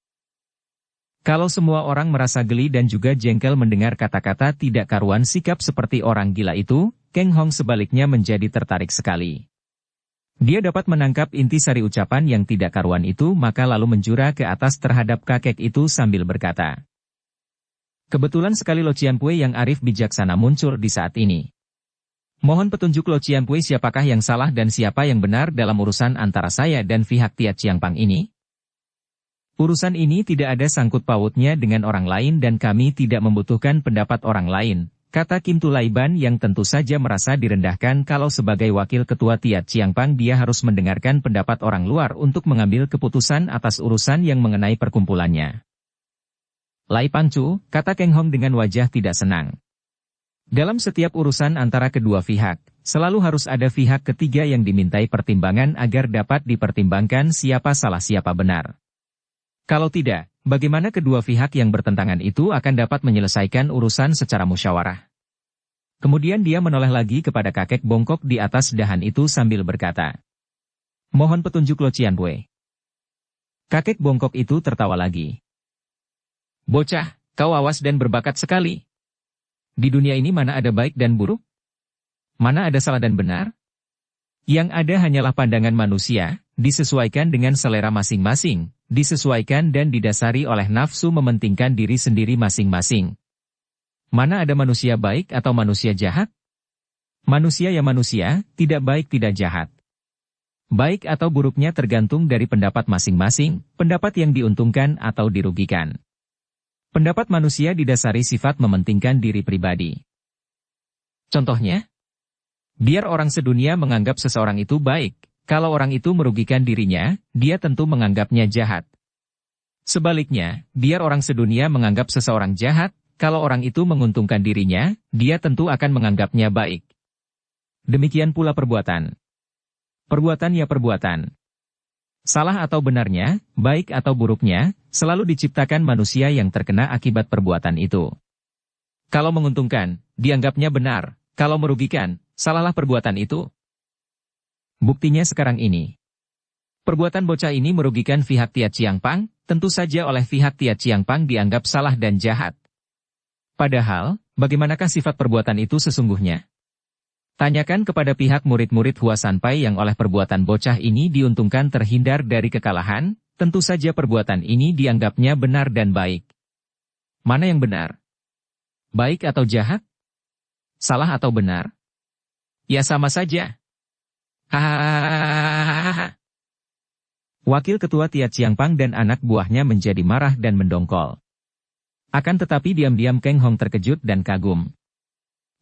Kalau semua orang merasa geli dan juga jengkel mendengar kata-kata tidak karuan sikap seperti orang gila itu, Keng Hong sebaliknya menjadi tertarik sekali. Dia dapat menangkap intisari ucapan yang tidak karuan itu maka lalu menjura ke atas terhadap kakek itu sambil berkata. Kebetulan sekali Lo Cianpui yang arif bijaksana muncul di saat ini. Mohon petunjuk Lo Cianpui siapakah yang salah dan siapa yang benar dalam urusan antara saya dan pihak Tiat Chiangpang ini? Urusan ini tidak ada sangkut pautnya dengan orang lain dan kami tidak membutuhkan pendapat orang lain, kata Kim Tulaiban yang tentu saja merasa direndahkan kalau sebagai wakil ketua Tiat Chiangpang dia harus mendengarkan pendapat orang luar untuk mengambil keputusan atas urusan yang mengenai perkumpulannya. Lai Pangcu, kata Keng Hong dengan wajah tidak senang. Dalam setiap urusan antara kedua pihak, selalu harus ada pihak ketiga yang dimintai pertimbangan agar dapat dipertimbangkan siapa salah siapa benar. Kalau tidak, bagaimana kedua pihak yang bertentangan itu akan dapat menyelesaikan urusan secara musyawarah? Kemudian dia menoleh lagi kepada kakek bongkok di atas dahan itu sambil berkata, "Mohon petunjuk Lo Cianbue." Kakek bongkok itu tertawa lagi. "Bocah, kau awas dan berbakat sekali. Di dunia ini mana ada baik dan buruk? Mana ada salah dan benar? Yang ada hanyalah pandangan manusia, disesuaikan dengan selera masing-masing, disesuaikan dan didasari oleh nafsu mementingkan diri sendiri masing-masing. Mana ada manusia baik atau manusia jahat? Manusia ya manusia, tidak baik tidak jahat. Baik atau buruknya tergantung dari pendapat masing-masing, pendapat yang diuntungkan atau dirugikan. Pendapat manusia didasari sifat mementingkan diri pribadi. Contohnya, biar orang sedunia menganggap seseorang itu baik, kalau orang itu merugikan dirinya, dia tentu menganggapnya jahat. Sebaliknya, biar orang sedunia menganggap seseorang jahat, kalau orang itu menguntungkan dirinya, dia tentu akan menganggapnya baik. Demikian pula perbuatan. Perbuatan ya perbuatan. Salah atau benarnya, baik atau buruknya, selalu diciptakan manusia yang terkena akibat perbuatan itu. Kalau menguntungkan, dianggapnya benar, kalau merugikan, salahlah perbuatan itu. Buktinya sekarang ini. Perbuatan bocah ini merugikan pihak Tia Chiangpang, tentu saja oleh pihak Tia Chiangpang dianggap salah dan jahat. Padahal, bagaimanakah sifat perbuatan itu sesungguhnya? Tanyakan kepada pihak murid-murid Hua Sanpai yang oleh perbuatan bocah ini diuntungkan terhindar dari kekalahan, tentu saja perbuatan ini dianggapnya benar dan baik. Mana yang benar? Baik atau jahat? Salah atau benar? Ya sama saja. Hahaha. Wakil ketua Tia Chiangpang dan anak buahnya menjadi marah dan mendongkol. Akan tetapi diam-diam Keng Hong terkejut dan kagum.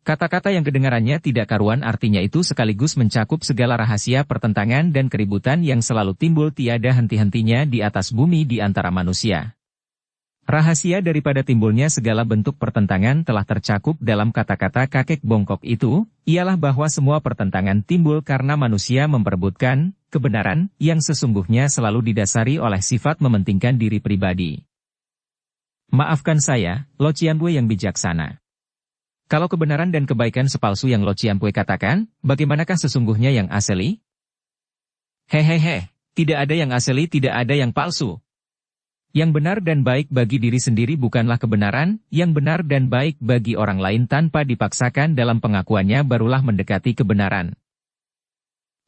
Kata-kata yang kedengarannya tidak karuan artinya itu sekaligus mencakup segala rahasia pertentangan dan keributan yang selalu timbul tiada henti-hentinya di atas bumi di antara manusia. Rahasia daripada timbulnya segala bentuk pertentangan telah tercakup dalam kata-kata kakek bongkok itu, ialah bahwa semua pertentangan timbul karena manusia memperebutkan kebenaran yang sesungguhnya selalu didasari oleh sifat mementingkan diri pribadi. Maafkan saya, Lo Cianbue yang bijaksana. Kalau kebenaran dan kebaikan sepalsu yang Lo Cianbue katakan, bagaimanakah sesungguhnya yang asli? Hehehe, tidak ada yang asli, tidak ada yang palsu. Yang benar dan baik bagi diri sendiri bukanlah kebenaran, yang benar dan baik bagi orang lain tanpa dipaksakan dalam pengakuannya barulah mendekati kebenaran.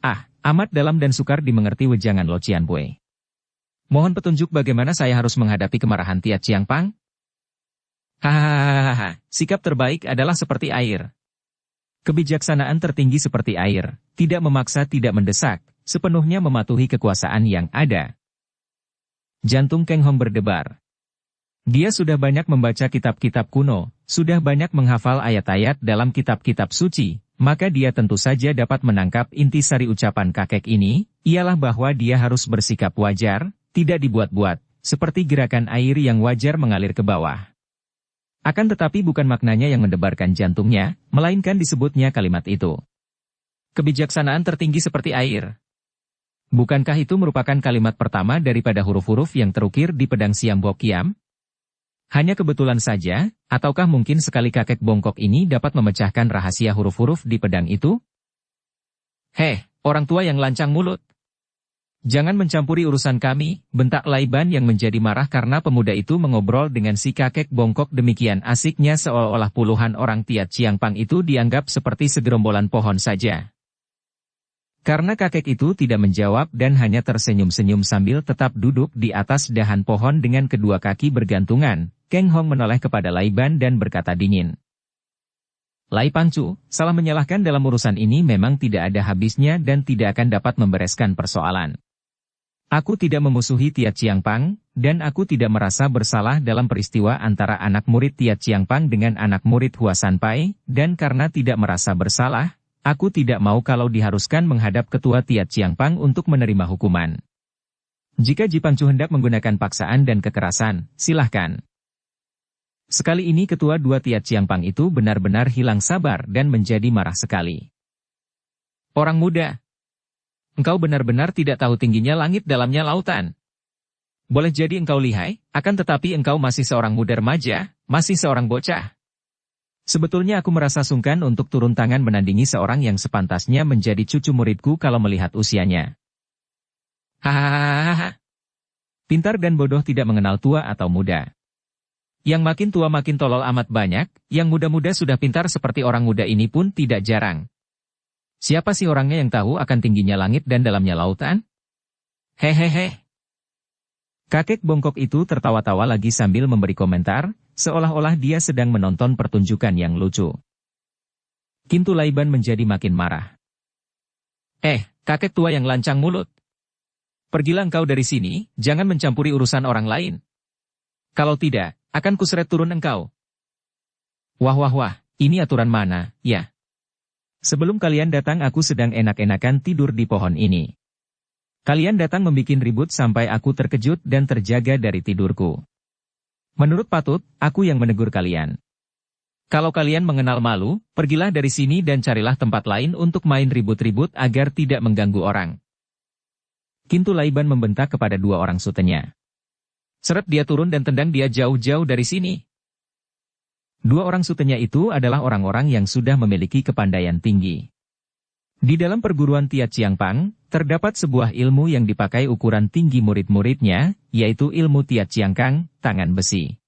Ah, amat dalam dan sukar dimengerti wejangan Lo Cianbue. Mohon petunjuk bagaimana saya harus menghadapi kemarahan Tia Chiangpang? Hahaha, sikap terbaik adalah seperti air. Kebijaksanaan tertinggi seperti air, tidak memaksa, tidak mendesak, sepenuhnya mematuhi kekuasaan yang ada. Jantung Keng Hong berdebar. Dia sudah banyak membaca kitab-kitab kuno, sudah banyak menghafal ayat-ayat dalam kitab-kitab suci, maka dia tentu saja dapat menangkap intisari ucapan kakek ini, ialah bahwa dia harus bersikap wajar, tidak dibuat-buat, seperti gerakan air yang wajar mengalir ke bawah. Akan tetapi bukan maknanya yang mendebarkan jantungnya, melainkan disebutnya kalimat itu. Kebijaksanaan tertinggi seperti air. Bukankah itu merupakan kalimat pertama daripada huruf-huruf yang terukir di pedang Siam Bok Kiam? Hanya kebetulan saja, ataukah mungkin sekali kakek bongkok ini dapat memecahkan rahasia huruf-huruf di pedang itu? Heh, orang tua yang lancang mulut. Jangan mencampuri urusan kami, bentak Laiban yang menjadi marah karena pemuda itu mengobrol dengan si kakek bongkok demikian asiknya seolah-olah puluhan orang Tia Chiangpang itu dianggap seperti segerombolan pohon saja. Karena kakek itu tidak menjawab dan hanya tersenyum-senyum sambil tetap duduk di atas dahan pohon dengan kedua kaki bergantungan, Keng Hong menoleh kepada Laiban dan berkata dingin. Lai Pangcu, salah menyalahkan dalam urusan ini memang tidak ada habisnya dan tidak akan dapat membereskan persoalan. Aku tidak memusuhi Tia Chiangpang, dan aku tidak merasa bersalah dalam peristiwa antara anak murid Tia Chiangpang dengan anak murid Hua Sanpai, dan karena tidak merasa bersalah, aku tidak mau kalau diharuskan menghadap ketua Tia Chiangpang untuk menerima hukuman. Jika Ji Pangcu hendak menggunakan paksaan dan kekerasan, silahkan. Sekali ini ketua dua Tia Chiangpang itu benar-benar hilang sabar dan menjadi marah sekali. Orang muda, engkau benar-benar tidak tahu tingginya langit dalamnya lautan. Boleh jadi engkau lihai, akan tetapi engkau masih seorang muda remaja, masih seorang bocah. Sebetulnya aku merasa sungkan untuk turun tangan menandingi seorang yang sepantasnya menjadi cucu muridku kalau melihat usianya. Hahaha. Pintar dan bodoh tidak mengenal tua atau muda. Yang makin tua makin tolol amat banyak, yang muda-muda sudah pintar seperti orang muda ini pun tidak jarang. Siapa sih orangnya yang tahu akan tingginya langit dan dalamnya lautan? Hehehe. Kakek bongkok itu tertawa-tawa lagi sambil memberi komentar, seolah-olah dia sedang menonton pertunjukan yang lucu. Kintu Laiban menjadi makin marah. Kakek tua yang lancang mulut. Pergilah engkau dari sini, jangan mencampuri urusan orang lain. Kalau tidak, akan kuseret turun engkau. Wah, ini aturan mana, ya? Sebelum kalian datang aku sedang enak-enakan tidur di pohon ini. Kalian datang membikin ribut sampai aku terkejut dan terjaga dari tidurku. Menurut patut, aku yang menegur kalian. Kalau kalian mengenal malu, pergilah dari sini dan carilah tempat lain untuk main ribut-ribut agar tidak mengganggu orang. Kintu Laiban membentak kepada dua orang sutenya. Seret dia turun dan tendang dia jauh-jauh dari sini. Dua orang sutenya itu adalah orang-orang yang sudah memiliki kepandaian tinggi. Di dalam perguruan Tia Chiangpang, terdapat sebuah ilmu yang dipakai ukuran tinggi murid-muridnya, yaitu ilmu Tia Chiangkang, tangan besi.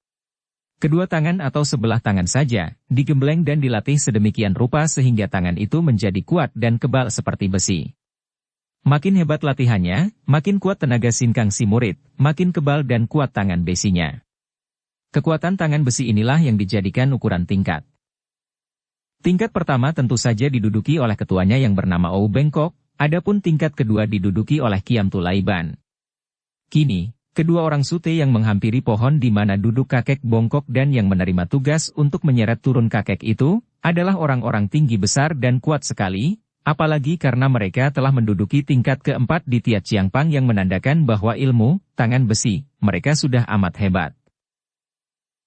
Kedua tangan atau sebelah tangan saja, digembleng dan dilatih sedemikian rupa sehingga tangan itu menjadi kuat dan kebal seperti besi. Makin hebat latihannya, makin kuat tenaga sinkang si murid, makin kebal dan kuat tangan besinya. Kekuatan tangan besi inilah yang dijadikan ukuran tingkat. Tingkat pertama tentu saja diduduki oleh ketuanya yang bernama Ou Bengkok, adapun tingkat kedua diduduki oleh Kiam Tu Laiban. Kini, kedua orang sute yang menghampiri pohon di mana duduk kakek bongkok dan yang menerima tugas untuk menyeret turun kakek itu, adalah orang-orang tinggi besar dan kuat sekali, apalagi karena mereka telah menduduki tingkat keempat di Tia Chiangpang yang menandakan bahwa ilmu, tangan besi, mereka sudah amat hebat.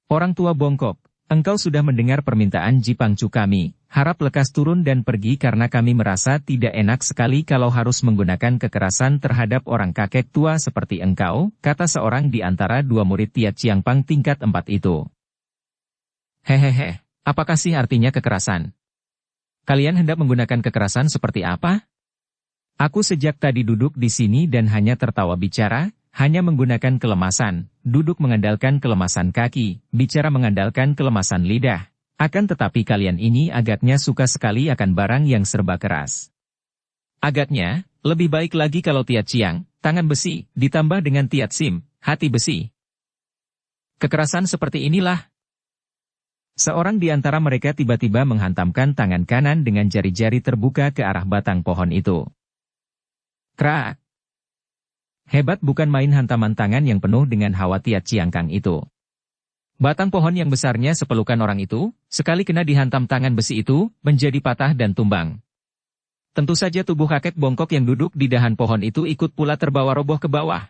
Orang tua bongkok. Engkau sudah mendengar permintaan Jipangcu kami, harap lekas turun dan pergi karena kami merasa tidak enak sekali kalau harus menggunakan kekerasan terhadap orang kakek tua seperti engkau, kata seorang di antara dua murid Tia Chiangpang tingkat 4 itu. Hehehe, apakah sih artinya kekerasan? Kalian hendak menggunakan kekerasan seperti apa? Aku sejak tadi duduk di sini dan hanya tertawa bicara, hanya menggunakan kelemasan, duduk mengandalkan kelemasan kaki, bicara mengandalkan kelemasan lidah. Akan tetapi kalian ini agaknya suka sekali akan barang yang serba keras. Agaknya, lebih baik lagi kalau Tia Chiang, tangan besi, ditambah dengan Tia Sim, hati besi. Kekerasan seperti inilah. Seorang di antara mereka tiba-tiba menghantamkan tangan kanan dengan jari-jari terbuka ke arah batang pohon itu. Krak! Hebat bukan main hantaman tangan yang penuh dengan hawa Tia Chiangkang itu. Batang pohon yang besarnya sepelukan orang itu, sekali kena dihantam tangan besi itu, menjadi patah dan tumbang. Tentu saja tubuh kakek bongkok yang duduk di dahan pohon itu ikut pula terbawa roboh ke bawah.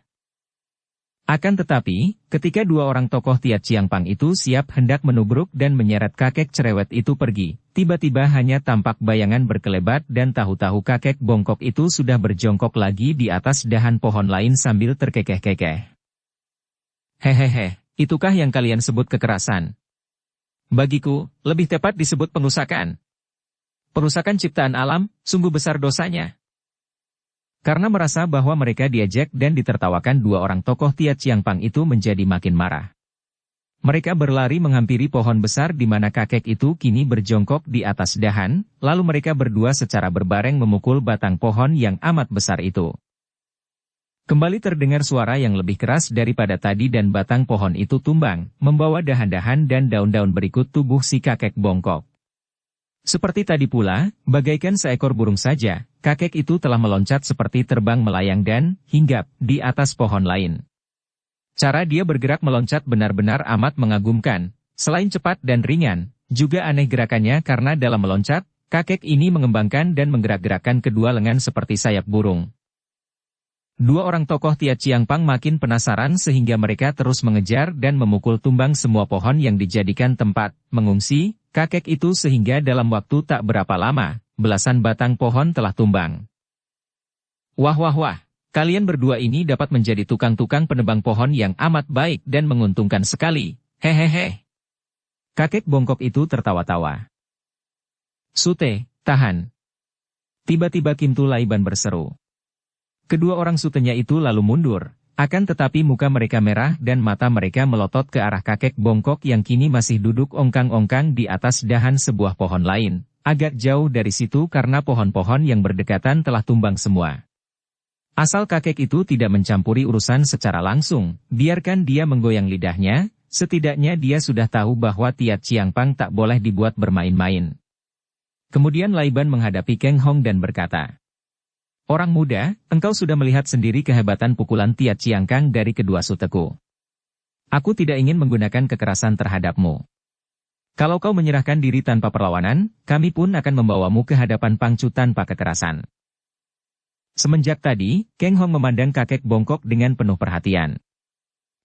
Akan tetapi, ketika dua orang tokoh Tia Chiangpang itu siap hendak menubruk dan menyeret kakek cerewet itu pergi, tiba-tiba hanya tampak bayangan berkelebat dan tahu-tahu kakek bongkok itu sudah berjongkok lagi di atas dahan pohon lain sambil terkekeh-kekeh. Hehehe, itukah yang kalian sebut kekerasan? Bagiku, lebih tepat disebut perusakan. Perusakan ciptaan alam, sungguh besar dosanya. Karena merasa bahwa mereka diejek dan ditertawakan dua orang tokoh Tia Chiangpang itu menjadi makin marah. Mereka berlari menghampiri pohon besar di mana kakek itu kini berjongkok di atas dahan, lalu mereka berdua secara berbareng memukul batang pohon yang amat besar itu. Kembali terdengar suara yang lebih keras daripada tadi dan batang pohon itu tumbang, membawa dahan-dahan dan daun-daun berikut tubuh si kakek bongkok. Seperti tadi pula, bagaikan seekor burung saja, kakek itu telah meloncat seperti terbang melayang dan hinggap di atas pohon lain. Cara dia bergerak meloncat benar-benar amat mengagumkan. Selain cepat dan ringan, juga aneh gerakannya karena dalam meloncat, kakek ini mengembangkan dan menggerak-gerakkan kedua lengan seperti sayap burung. Dua orang tokoh Tia Chiangpang makin penasaran sehingga mereka terus mengejar dan memukul tumbang semua pohon yang dijadikan tempat mengungsi kakek itu sehingga dalam waktu tak berapa lama, belasan batang pohon telah tumbang. Wah wah wah, kalian berdua ini dapat menjadi tukang-tukang penebang pohon yang amat baik dan menguntungkan sekali, hehehe. Kakek bongkok itu tertawa-tawa. Sute, tahan. Tiba-tiba Kim Tu Laiban berseru. Kedua orang sutenya itu lalu mundur, akan tetapi muka mereka merah dan mata mereka melotot ke arah kakek bongkok yang kini masih duduk ongkang-ongkang di atas dahan sebuah pohon lain, agak jauh dari situ karena pohon-pohon yang berdekatan telah tumbang semua. Asal kakek itu tidak mencampuri urusan secara langsung, biarkan dia menggoyang lidahnya, setidaknya dia sudah tahu bahwa Tia Chiangpang tak boleh dibuat bermain-main. Kemudian Laiban menghadapi Keng Hong dan berkata, "Orang muda, engkau sudah melihat sendiri kehebatan pukulan Tia Chiangpang dari kedua suteku. Aku tidak ingin menggunakan kekerasan terhadapmu. Kalau kau menyerahkan diri tanpa perlawanan, kami pun akan membawamu ke hadapan Pangcu tanpa kekerasan." Semenjak tadi, Keng Hong memandang kakek bongkok dengan penuh perhatian.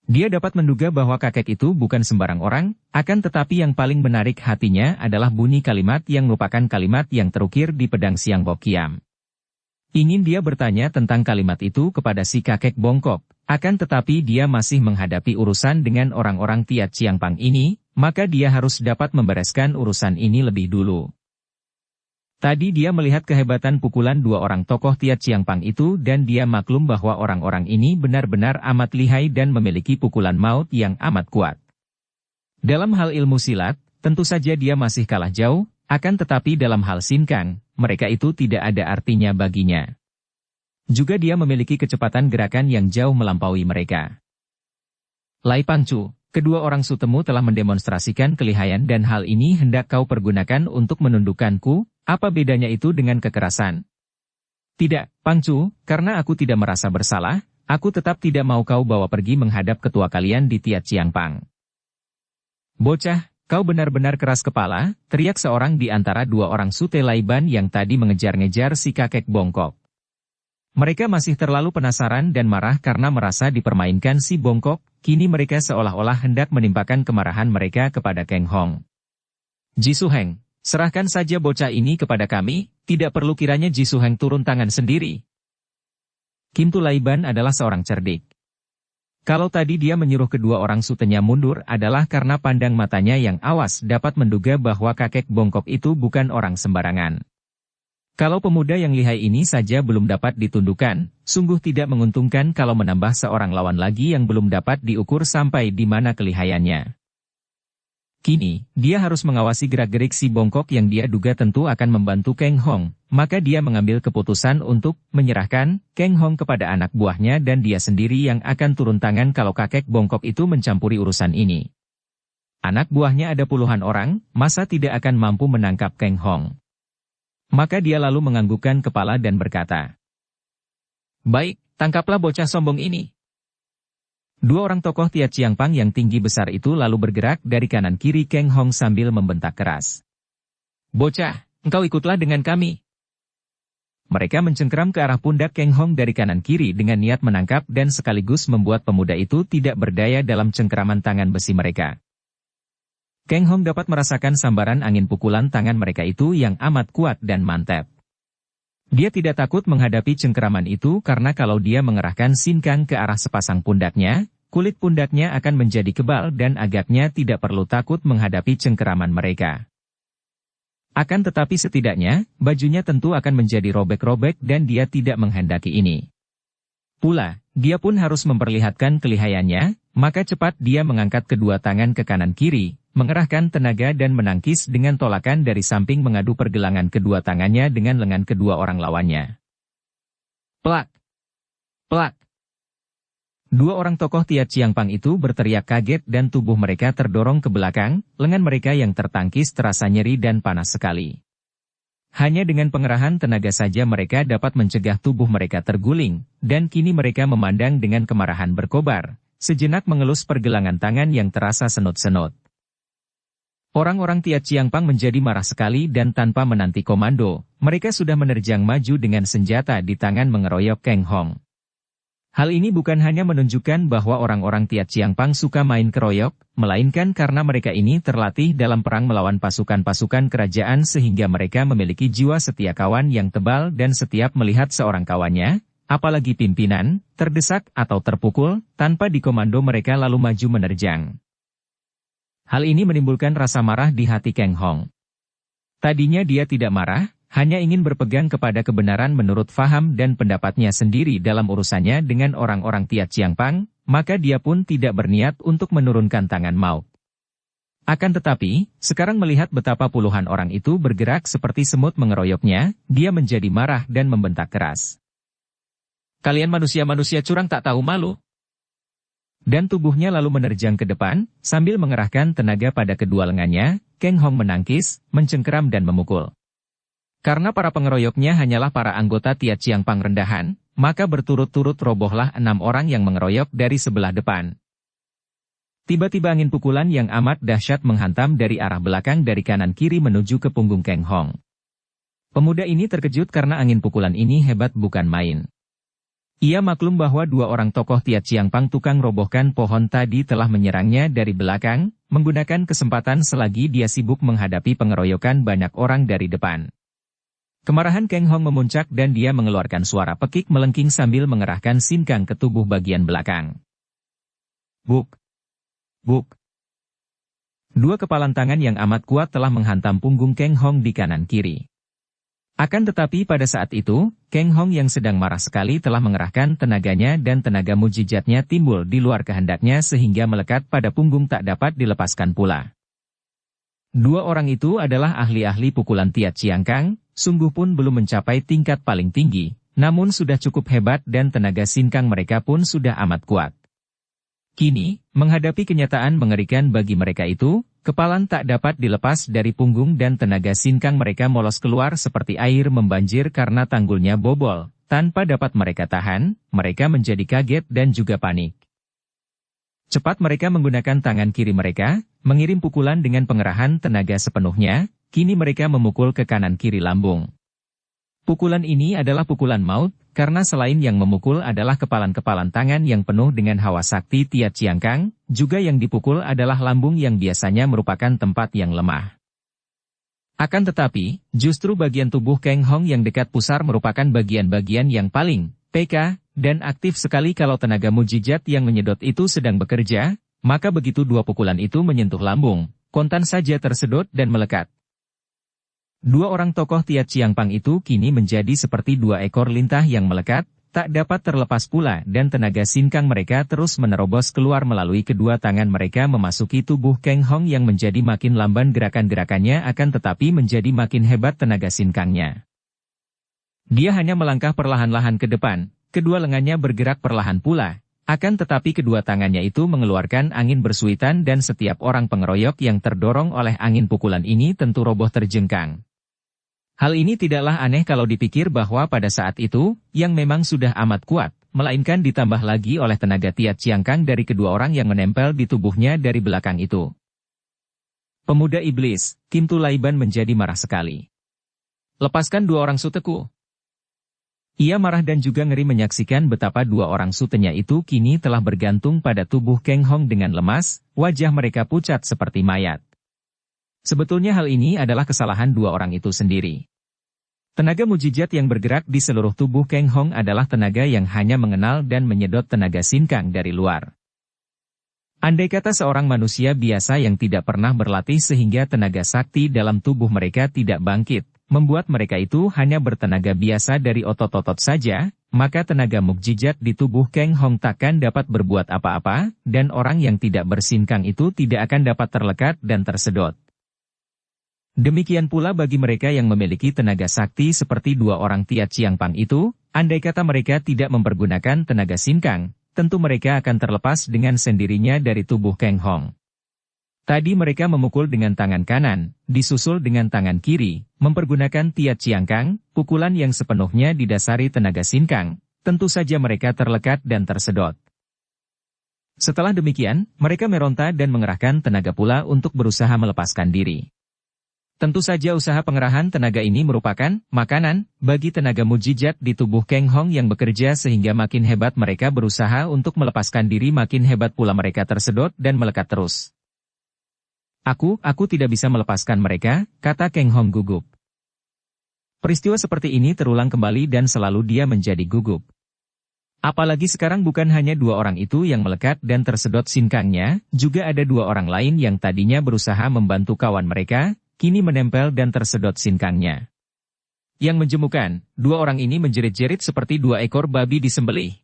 Dia dapat menduga bahwa kakek itu bukan sembarang orang, akan tetapi yang paling menarik hatinya adalah bunyi kalimat yang merupakan kalimat yang terukir di pedang Siang Bo Kiam. Ingin dia bertanya tentang kalimat itu kepada si kakek bongkok, akan tetapi dia masih menghadapi urusan dengan orang-orang Tia Chiangpang ini, maka dia harus dapat membereskan urusan ini lebih dulu. Tadi dia melihat kehebatan pukulan dua orang tokoh Tia Chiangpang itu dan dia maklum bahwa orang-orang ini benar-benar amat lihai dan memiliki pukulan maut yang amat kuat. Dalam hal ilmu silat, tentu saja dia masih kalah jauh, akan tetapi dalam hal sinkang, mereka itu tidak ada artinya baginya. Juga dia memiliki kecepatan gerakan yang jauh melampaui mereka. Lai Pangcu, kedua orang sutemu telah mendemonstrasikan kelihayan dan hal ini hendak kau pergunakan untuk menundukkanku, apa bedanya itu dengan kekerasan? Tidak, Pangcu, karena aku tidak merasa bersalah, aku tetap tidak mau kau bawa pergi menghadap ketua kalian di Tia Chiangpang. Bocah, kau benar-benar keras kepala, teriak seorang di antara dua orang sute Laiban yang tadi mengejar-ngejar si kakek bongkok. Mereka masih terlalu penasaran dan marah karena merasa dipermainkan si bongkok, kini mereka seolah-olah hendak menimpakan kemarahan mereka kepada Keng Hong. Ji Suheng, serahkan saja bocah ini kepada kami, tidak perlu kiranya Ji Suheng turun tangan sendiri. Kim Tu Laiban adalah seorang cerdik. Kalau tadi dia menyuruh kedua orang sutenya mundur adalah karena pandang matanya yang awas dapat menduga bahwa kakek bongkok itu bukan orang sembarangan. Kalau pemuda yang lihai ini saja belum dapat ditundukkan, sungguh tidak menguntungkan kalau menambah seorang lawan lagi yang belum dapat diukur sampai di mana kelihayannya. Kini, dia harus mengawasi gerak-gerik si bongkok yang dia duga tentu akan membantu Keng Hong, maka dia mengambil keputusan untuk menyerahkan Keng Hong kepada anak buahnya dan dia sendiri yang akan turun tangan kalau kakek bongkok itu mencampuri urusan ini. Anak buahnya ada puluhan orang, masa tidak akan mampu menangkap Keng Hong. Maka dia lalu menganggukkan kepala dan berkata, "Baik, tangkaplah bocah sombong ini." Dua orang tokoh Tia Chiangpang yang tinggi besar itu lalu bergerak dari kanan kiri Keng Hong sambil membentak keras. "Bocah, engkau ikutlah dengan kami." Mereka mencengkeram ke arah pundak Keng Hong dari kanan kiri dengan niat menangkap dan sekaligus membuat pemuda itu tidak berdaya dalam cengkeraman tangan besi mereka. Keng Hong dapat merasakan sambaran angin pukulan tangan mereka itu yang amat kuat dan mantap. Dia tidak takut menghadapi cengkeraman itu karena kalau dia mengerahkan sinkang ke arah sepasang pundaknya, kulit pundaknya akan menjadi kebal dan agaknya tidak perlu takut menghadapi cengkeraman mereka. Akan tetapi setidaknya, bajunya tentu akan menjadi robek-robek dan dia tidak menghendaki ini. Pula, dia pun harus memperlihatkan kelihayannya, maka cepat dia mengangkat kedua tangan ke kanan kiri, mengerahkan tenaga dan menangkis dengan tolakan dari samping mengadu pergelangan kedua tangannya dengan lengan kedua orang lawannya. Plak! Plak! Dua orang tokoh Tia Chiangpang itu berteriak kaget dan tubuh mereka terdorong ke belakang, lengan mereka yang tertangkis terasa nyeri dan panas sekali. Hanya dengan pengerahan tenaga saja mereka dapat mencegah tubuh mereka terguling, dan kini mereka memandang dengan kemarahan berkobar, sejenak mengelus pergelangan tangan yang terasa senut-senut. Orang-orang Tia Chiangpang menjadi marah sekali dan tanpa menanti komando, mereka sudah menerjang maju dengan senjata di tangan mengeroyok Keng Hong. Hal ini bukan hanya menunjukkan bahwa orang-orang Tiat Chiang Pang suka main keroyok, melainkan karena mereka ini terlatih dalam perang melawan pasukan-pasukan kerajaan sehingga mereka memiliki jiwa setia kawan yang tebal dan setiap melihat seorang kawannya, apalagi pimpinan, terdesak atau terpukul, tanpa dikomando mereka lalu maju menerjang. Hal ini menimbulkan rasa marah di hati Keng Hong. Tadinya dia tidak marah, hanya ingin berpegang kepada kebenaran menurut faham dan pendapatnya sendiri dalam urusannya dengan orang-orang Tiat Chiang Pang, maka dia pun tidak berniat untuk menurunkan tangan maut. Akan tetapi, sekarang melihat betapa puluhan orang itu bergerak seperti semut mengeroyoknya, dia menjadi marah dan membentak keras. Kalian manusia-manusia curang tak tahu malu. Dan tubuhnya lalu menerjang ke depan, sambil mengerahkan tenaga pada kedua lengannya, Keng Hong menangkis, mencengkeram dan memukul. Karena para pengeroyoknya hanyalah para anggota Tiat Chiang Pang rendahan, maka berturut-turut robohlah 6 orang yang mengeroyok dari sebelah depan. Tiba-tiba angin pukulan yang amat dahsyat menghantam dari arah belakang dari kanan kiri menuju ke punggung Keng Hong. Pemuda ini terkejut karena angin pukulan ini hebat bukan main. Ia maklum bahwa 2 orang tokoh Tiat Chiang Pang tukang robohkan pohon tadi telah menyerangnya dari belakang, menggunakan kesempatan selagi dia sibuk menghadapi pengeroyokan banyak orang dari depan. Kemarahan Keng Hong memuncak dan dia mengeluarkan suara pekik melengking sambil mengerahkan sinkang ke tubuh bagian belakang. Buk! Buk! 2 kepalan tangan yang amat kuat telah menghantam punggung Keng Hong di kanan kiri. Akan tetapi pada saat itu, Keng Hong yang sedang marah sekali telah mengerahkan tenaganya dan tenaga mujizatnya timbul di luar kehendaknya sehingga melekat pada punggung tak dapat dilepaskan pula. 2 orang itu adalah ahli-ahli pukulan Tiat Chiang Kang, sungguh pun belum mencapai tingkat paling tinggi, namun sudah cukup hebat dan tenaga sinkang mereka pun sudah amat kuat. Kini, menghadapi kenyataan mengerikan bagi mereka itu, kepalan tak dapat dilepas dari punggung dan tenaga sinkang mereka molos keluar seperti air membanjir karena tanggulnya bobol. Tanpa dapat mereka tahan, mereka menjadi kaget dan juga panik. Cepat mereka menggunakan tangan kiri mereka, mengirim pukulan dengan pengerahan tenaga sepenuhnya, kini mereka memukul ke kanan kiri lambung. Pukulan ini adalah pukulan maut, karena selain yang memukul adalah kepalan-kepalan tangan yang penuh dengan hawa sakti Tiat Chiang Kang, juga yang dipukul adalah lambung yang biasanya merupakan tempat yang lemah. Akan tetapi, justru bagian tubuh Keng Hong yang dekat pusar merupakan bagian-bagian yang paling peka dan aktif sekali kalau tenaga mujizat yang menyedot itu sedang bekerja, maka begitu 2 pukulan itu menyentuh lambung, kontan saja tersedot dan melekat. 2 orang tokoh Tiat Chiang Pang itu kini menjadi seperti 2 ekor lintah yang melekat, tak dapat terlepas pula dan tenaga sinkang mereka terus menerobos keluar melalui kedua tangan mereka memasuki tubuh Keng Hong yang menjadi makin lamban gerakan-gerakannya akan tetapi menjadi makin hebat tenaga sinkangnya. Dia hanya melangkah perlahan-lahan ke depan, kedua lengannya bergerak perlahan pula, akan tetapi kedua tangannya itu mengeluarkan angin bersuitan dan setiap orang pengeroyok yang terdorong oleh angin pukulan ini tentu roboh terjengkang. Hal ini tidaklah aneh kalau dipikir bahwa pada saat itu, yang memang sudah amat kuat, melainkan ditambah lagi oleh tenaga Tiat Chiang Kang dari kedua orang yang menempel di tubuhnya dari belakang itu. Pemuda iblis, Kim Tu Laiban menjadi marah sekali. Lepaskan 2 orang suteku. Ia marah dan juga ngeri menyaksikan betapa 2 orang sutenya itu kini telah bergantung pada tubuh Keng Hong dengan lemas, wajah mereka pucat seperti mayat. Sebetulnya hal ini adalah kesalahan 2 orang itu sendiri. Tenaga mujizat yang bergerak di seluruh tubuh Keng Hong adalah tenaga yang hanya mengenal dan menyedot tenaga sinkang dari luar. Andai kata seorang manusia biasa yang tidak pernah berlatih sehingga tenaga sakti dalam tubuh mereka tidak bangkit, membuat mereka itu hanya bertenaga biasa dari otot-otot saja, maka tenaga mukjizat di tubuh Keng Hong takkan dapat berbuat apa-apa, dan orang yang tidak bersinkang itu tidak akan dapat terlekat dan tersedot. Demikian pula bagi mereka yang memiliki tenaga sakti seperti 2 orang Tiat Chiang Pang itu, andai kata mereka tidak mempergunakan tenaga sinkang, tentu mereka akan terlepas dengan sendirinya dari tubuh Keng Hong. Tadi mereka memukul dengan tangan kanan, disusul dengan tangan kiri, mempergunakan Tiat Chiang Kang, pukulan yang sepenuhnya didasari tenaga sinkang, tentu saja mereka terlekat dan tersedot. Setelah demikian, mereka meronta dan mengerahkan tenaga pula untuk berusaha melepaskan diri. Tentu saja usaha pengerahan tenaga ini merupakan makanan bagi tenaga mujizat di tubuh Kang Hong yang bekerja sehingga makin hebat mereka berusaha untuk melepaskan diri makin hebat pula mereka tersedot dan melekat terus. Aku tidak bisa melepaskan mereka, kata Kang Hong gugup. Peristiwa seperti ini terulang kembali dan selalu dia menjadi gugup. Apalagi sekarang bukan hanya dua orang itu yang melekat dan tersedot sinkangnya, juga ada dua orang lain yang tadinya berusaha membantu kawan mereka, kini menempel dan tersedot sinkangnya. Yang menjemukan, dua orang ini menjerit-jerit seperti dua ekor babi disembelih.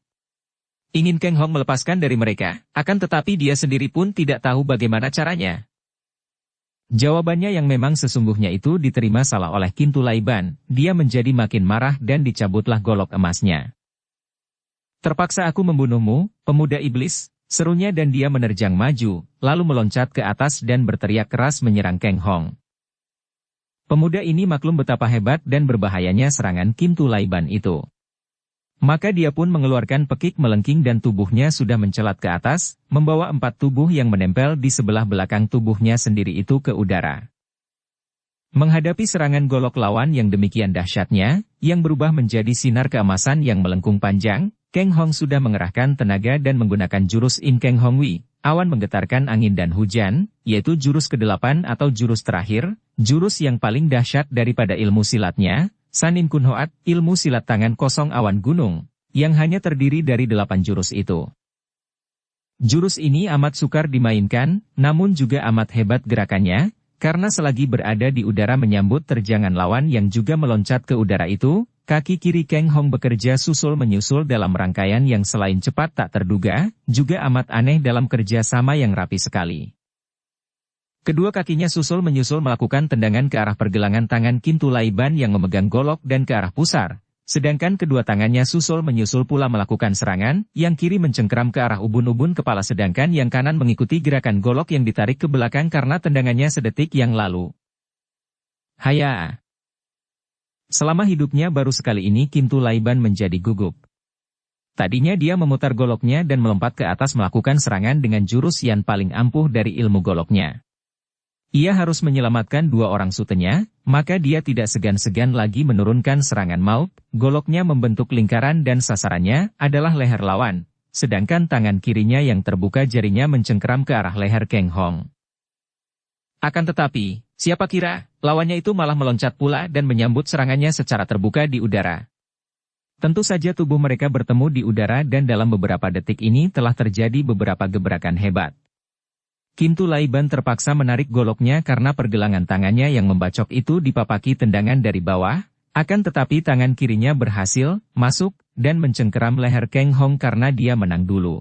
Ingin Kang Hong melepaskan dari mereka, akan tetapi dia sendiri pun tidak tahu bagaimana caranya. Jawabannya yang memang sesungguhnya itu diterima salah oleh Kintu Laiban, dia menjadi makin marah dan dicabutlah golok emasnya. Terpaksa aku membunuhmu, pemuda iblis, serunya dan dia menerjang maju, lalu meloncat ke atas dan berteriak keras menyerang Kang Hong. Pemuda ini maklum betapa hebat dan berbahayanya serangan Kintu Laiban itu. Maka dia pun mengeluarkan pekik melengking dan tubuhnya sudah mencelat ke atas, membawa 4 tubuh yang menempel di sebelah belakang tubuhnya sendiri itu ke udara. Menghadapi serangan golok lawan yang demikian dahsyatnya, yang berubah menjadi sinar keemasan yang melengkung panjang, Kang Hong sudah mengerahkan tenaga dan menggunakan jurus In Kang Hong Wi, awan menggetarkan angin dan hujan, yaitu jurus ke-8 atau jurus terakhir, jurus yang paling dahsyat daripada ilmu silatnya, Sanin Kun Hoat, ilmu silat tangan kosong awan gunung, yang hanya terdiri dari 8 jurus itu. Jurus ini amat sukar dimainkan, namun juga amat hebat gerakannya, karena selagi berada di udara menyambut terjangan lawan yang juga meloncat ke udara itu, kaki kiri Kang Hong bekerja susul-menyusul dalam rangkaian yang selain cepat tak terduga, juga amat aneh dalam kerja sama yang rapi sekali. Kedua kakinya susul-menyusul melakukan tendangan ke arah pergelangan tangan Kintu Laiban yang memegang golok dan ke arah pusar, sedangkan kedua tangannya susul-menyusul pula melakukan serangan, yang kiri mencengkeram ke arah ubun-ubun kepala sedangkan yang kanan mengikuti gerakan golok yang ditarik ke belakang karena tendangannya sedetik yang lalu. Haya! Selama hidupnya baru sekali ini Kintu Laiban menjadi gugup. Tadinya dia memutar goloknya dan melompat ke atas melakukan serangan dengan jurus yang paling ampuh dari ilmu goloknya. Ia harus menyelamatkan 2 orang sutenya, maka dia tidak segan-segan lagi menurunkan serangan maut, goloknya membentuk lingkaran dan sasarannya adalah leher lawan, sedangkan tangan kirinya yang terbuka jarinya mencengkeram ke arah leher Kang Hong. Akan tetapi, siapa kira, lawannya itu malah meloncat pula dan menyambut serangannya secara terbuka di udara. Tentu saja tubuh mereka bertemu di udara dan dalam beberapa detik ini telah terjadi beberapa gebrakan hebat. Kintu Laiban terpaksa menarik goloknya karena pergelangan tangannya yang membacok itu dipapaki tendangan dari bawah, akan tetapi tangan kirinya berhasil masuk dan mencengkeram leher Kang Hong karena dia menang dulu.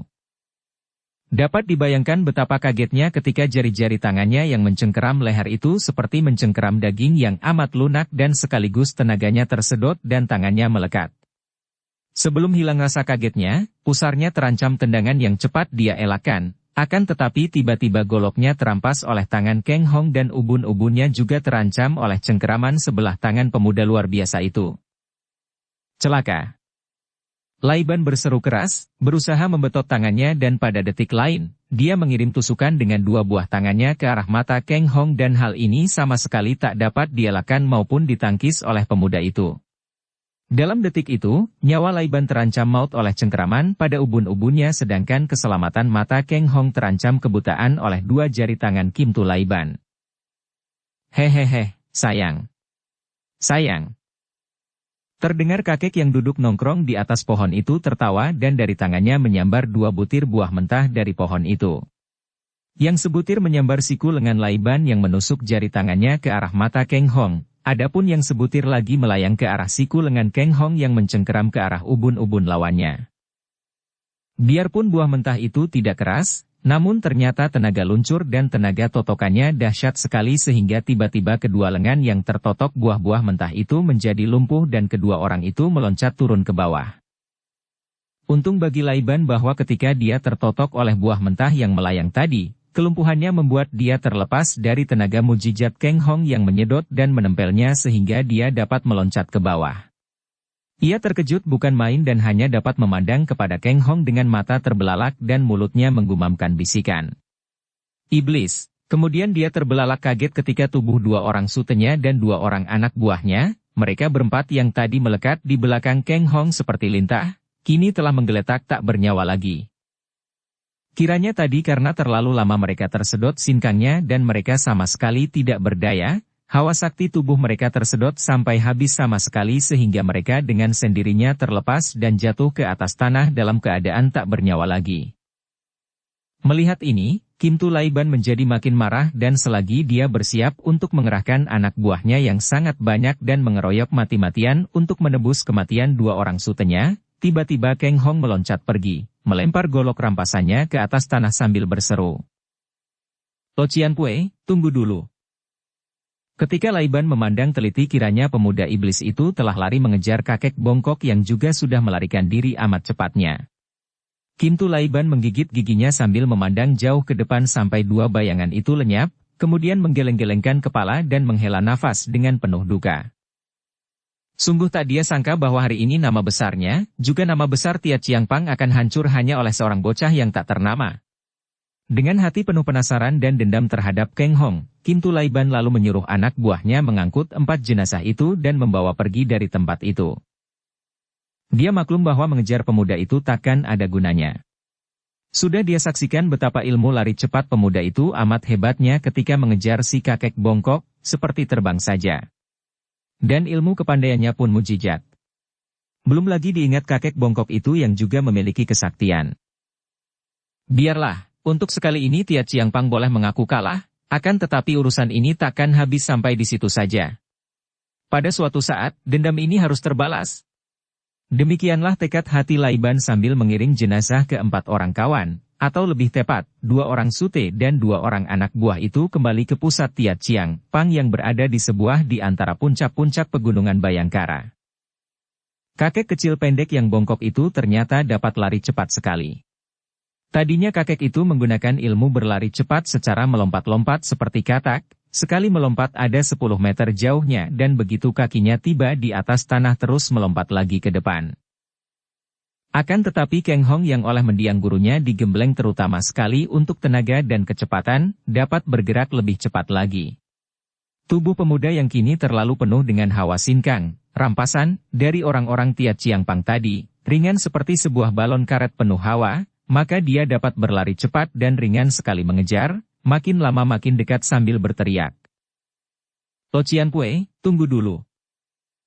Dapat dibayangkan betapa kagetnya ketika jari-jari tangannya yang mencengkeram leher itu seperti mencengkeram daging yang amat lunak dan sekaligus tenaganya tersedot dan tangannya melekat. Sebelum hilang rasa kagetnya, pusarnya terancam tendangan yang cepat dia elakkan. Akan tetapi tiba-tiba goloknya terampas oleh tangan Kang Hong dan ubun-ubunnya juga terancam oleh cengkeraman sebelah tangan pemuda luar biasa itu. Celaka! Laiban berseru keras, berusaha membetot tangannya dan pada detik lain, dia mengirim tusukan dengan 2 buah tangannya ke arah mata Kang Hong dan hal ini sama sekali tak dapat dielakkan maupun ditangkis oleh pemuda itu. Dalam detik itu, nyawa Laiban terancam maut oleh cengkeraman pada ubun-ubunnya sedangkan keselamatan mata Kang Hong terancam kebutaan oleh 2 jari tangan Kintu Laiban. Hehehe, sayang. Sayang. Terdengar kakek yang duduk nongkrong di atas pohon itu tertawa dan dari tangannya menyambar 2 butir buah mentah dari pohon itu. Yang sebutir menyambar siku lengan Laiban yang menusuk jari tangannya ke arah mata Kang Hong. Adapun yang sebutir lagi melayang ke arah siku lengan Kang Hong yang mencengkeram ke arah ubun-ubun lawannya. Biarpun buah mentah itu tidak keras, namun ternyata tenaga luncur dan tenaga totokannya dahsyat sekali sehingga tiba-tiba kedua lengan yang tertotok buah-buah mentah itu menjadi lumpuh dan kedua orang itu meloncat turun ke bawah. Untung bagi Laiban bahwa ketika dia tertotok oleh buah mentah yang melayang tadi, kelumpuhannya membuat dia terlepas dari tenaga mujizat Kang Hong yang menyedot dan menempelnya sehingga dia dapat meloncat ke bawah. Ia terkejut bukan main dan hanya dapat memandang kepada Kang Hong dengan mata terbelalak dan mulutnya menggumamkan bisikan. Iblis, Kemudian dia terbelalak kaget ketika tubuh dua orang sutenya dan dua orang anak buahnya, mereka berempat yang tadi melekat di belakang Kang Hong seperti lintah, kini telah menggeletak tak bernyawa lagi. Kiranya tadi karena terlalu lama mereka tersedot sinkangnya dan mereka sama sekali tidak berdaya, hawa sakti tubuh mereka tersedot sampai habis sama sekali sehingga mereka dengan sendirinya terlepas dan jatuh ke atas tanah dalam keadaan tak bernyawa lagi. Melihat ini, Kim Tu Laiban menjadi makin marah dan selagi dia bersiap untuk mengerahkan anak buahnya yang sangat banyak dan mengeroyok mati-matian untuk menebus kematian dua orang sutenya, tiba-tiba Kang Hong meloncat pergi, melempar golok rampasannya ke atas tanah sambil berseru. Lo Cian Pui, tunggu dulu. Ketika Laiban memandang teliti kiranya pemuda iblis itu telah lari mengejar kakek bongkok yang juga sudah melarikan diri amat cepatnya. Kim Tu Laiban menggigit giginya sambil memandang jauh ke depan sampai dua bayangan itu lenyap, kemudian menggeleng-gelengkan kepala dan menghela nafas dengan penuh duka. Sungguh tak dia sangka bahwa hari ini nama besarnya, juga nama besar Tia Chiang Pang akan hancur hanya oleh seorang bocah yang tak ternama. Dengan hati penuh penasaran dan dendam terhadap Kang Hong, Kim Tu Laiban lalu menyuruh anak buahnya mengangkut 4 jenazah itu dan membawa pergi dari tempat itu. Dia maklum bahwa mengejar pemuda itu takkan ada gunanya. Sudah dia saksikan betapa ilmu lari cepat pemuda itu amat hebatnya ketika mengejar si kakek bongkok, seperti terbang saja. Dan ilmu kepandaiannya pun mujizat. Belum lagi diingat kakek bongkok itu yang juga memiliki kesaktian. Biarlah, untuk sekali ini Tia Chiang Pang boleh mengaku kalah, akan tetapi urusan ini takkan habis sampai di situ saja. Pada suatu saat, dendam ini harus terbalas. Demikianlah tekad hati Laiban sambil mengiring jenazah ke 4 orang kawan, atau lebih tepat, 2 orang sute dan 2 orang anak buah itu kembali ke pusat Tia Chiang Pang yang berada di sebuah di antara puncak-puncak pegunungan Bayangkara. Kakek kecil pendek yang bongkok itu ternyata dapat lari cepat sekali. Tadinya kakek itu menggunakan ilmu berlari cepat secara melompat-lompat seperti katak, sekali melompat ada 10 meter jauhnya dan begitu kakinya tiba di atas tanah terus melompat lagi ke depan. Akan tetapi Kang Hong yang oleh mendiang gurunya digembleng terutama sekali untuk tenaga dan kecepatan, dapat bergerak lebih cepat lagi. Tubuh pemuda yang kini terlalu penuh dengan hawa sinkang, rampasan, dari orang-orang Tia Chiang Pang tadi, ringan seperti sebuah balon karet penuh hawa, maka dia dapat berlari cepat dan ringan sekali mengejar, makin lama makin dekat sambil berteriak. Lo Cian Pui, tunggu dulu.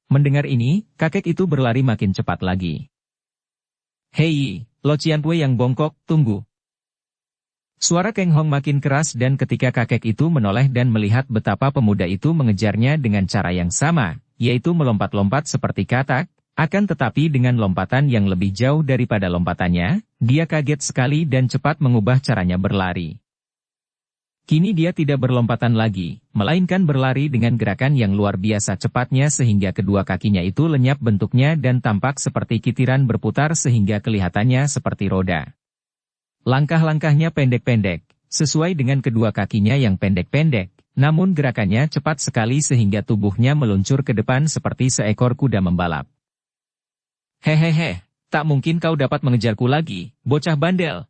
Mendengar ini, kakek itu berlari makin cepat lagi. Hei, Lo Cian Pui yang bongkok, tunggu. Suara Kang Hong makin keras dan ketika kakek itu menoleh dan melihat betapa pemuda itu mengejarnya dengan cara yang sama, yaitu melompat-lompat seperti katak, akan tetapi dengan lompatan yang lebih jauh daripada lompatannya, dia kaget sekali dan cepat mengubah caranya berlari. Kini dia tidak berlompatan lagi, melainkan berlari dengan gerakan yang luar biasa cepatnya sehingga kedua kakinya itu lenyap bentuknya dan tampak seperti kitiran berputar sehingga kelihatannya seperti roda. Langkah-langkahnya pendek-pendek, sesuai dengan kedua kakinya yang pendek-pendek, namun gerakannya cepat sekali sehingga tubuhnya meluncur ke depan seperti seekor kuda membalap. Hehehe, tak mungkin kau dapat mengejarku lagi, bocah bandel.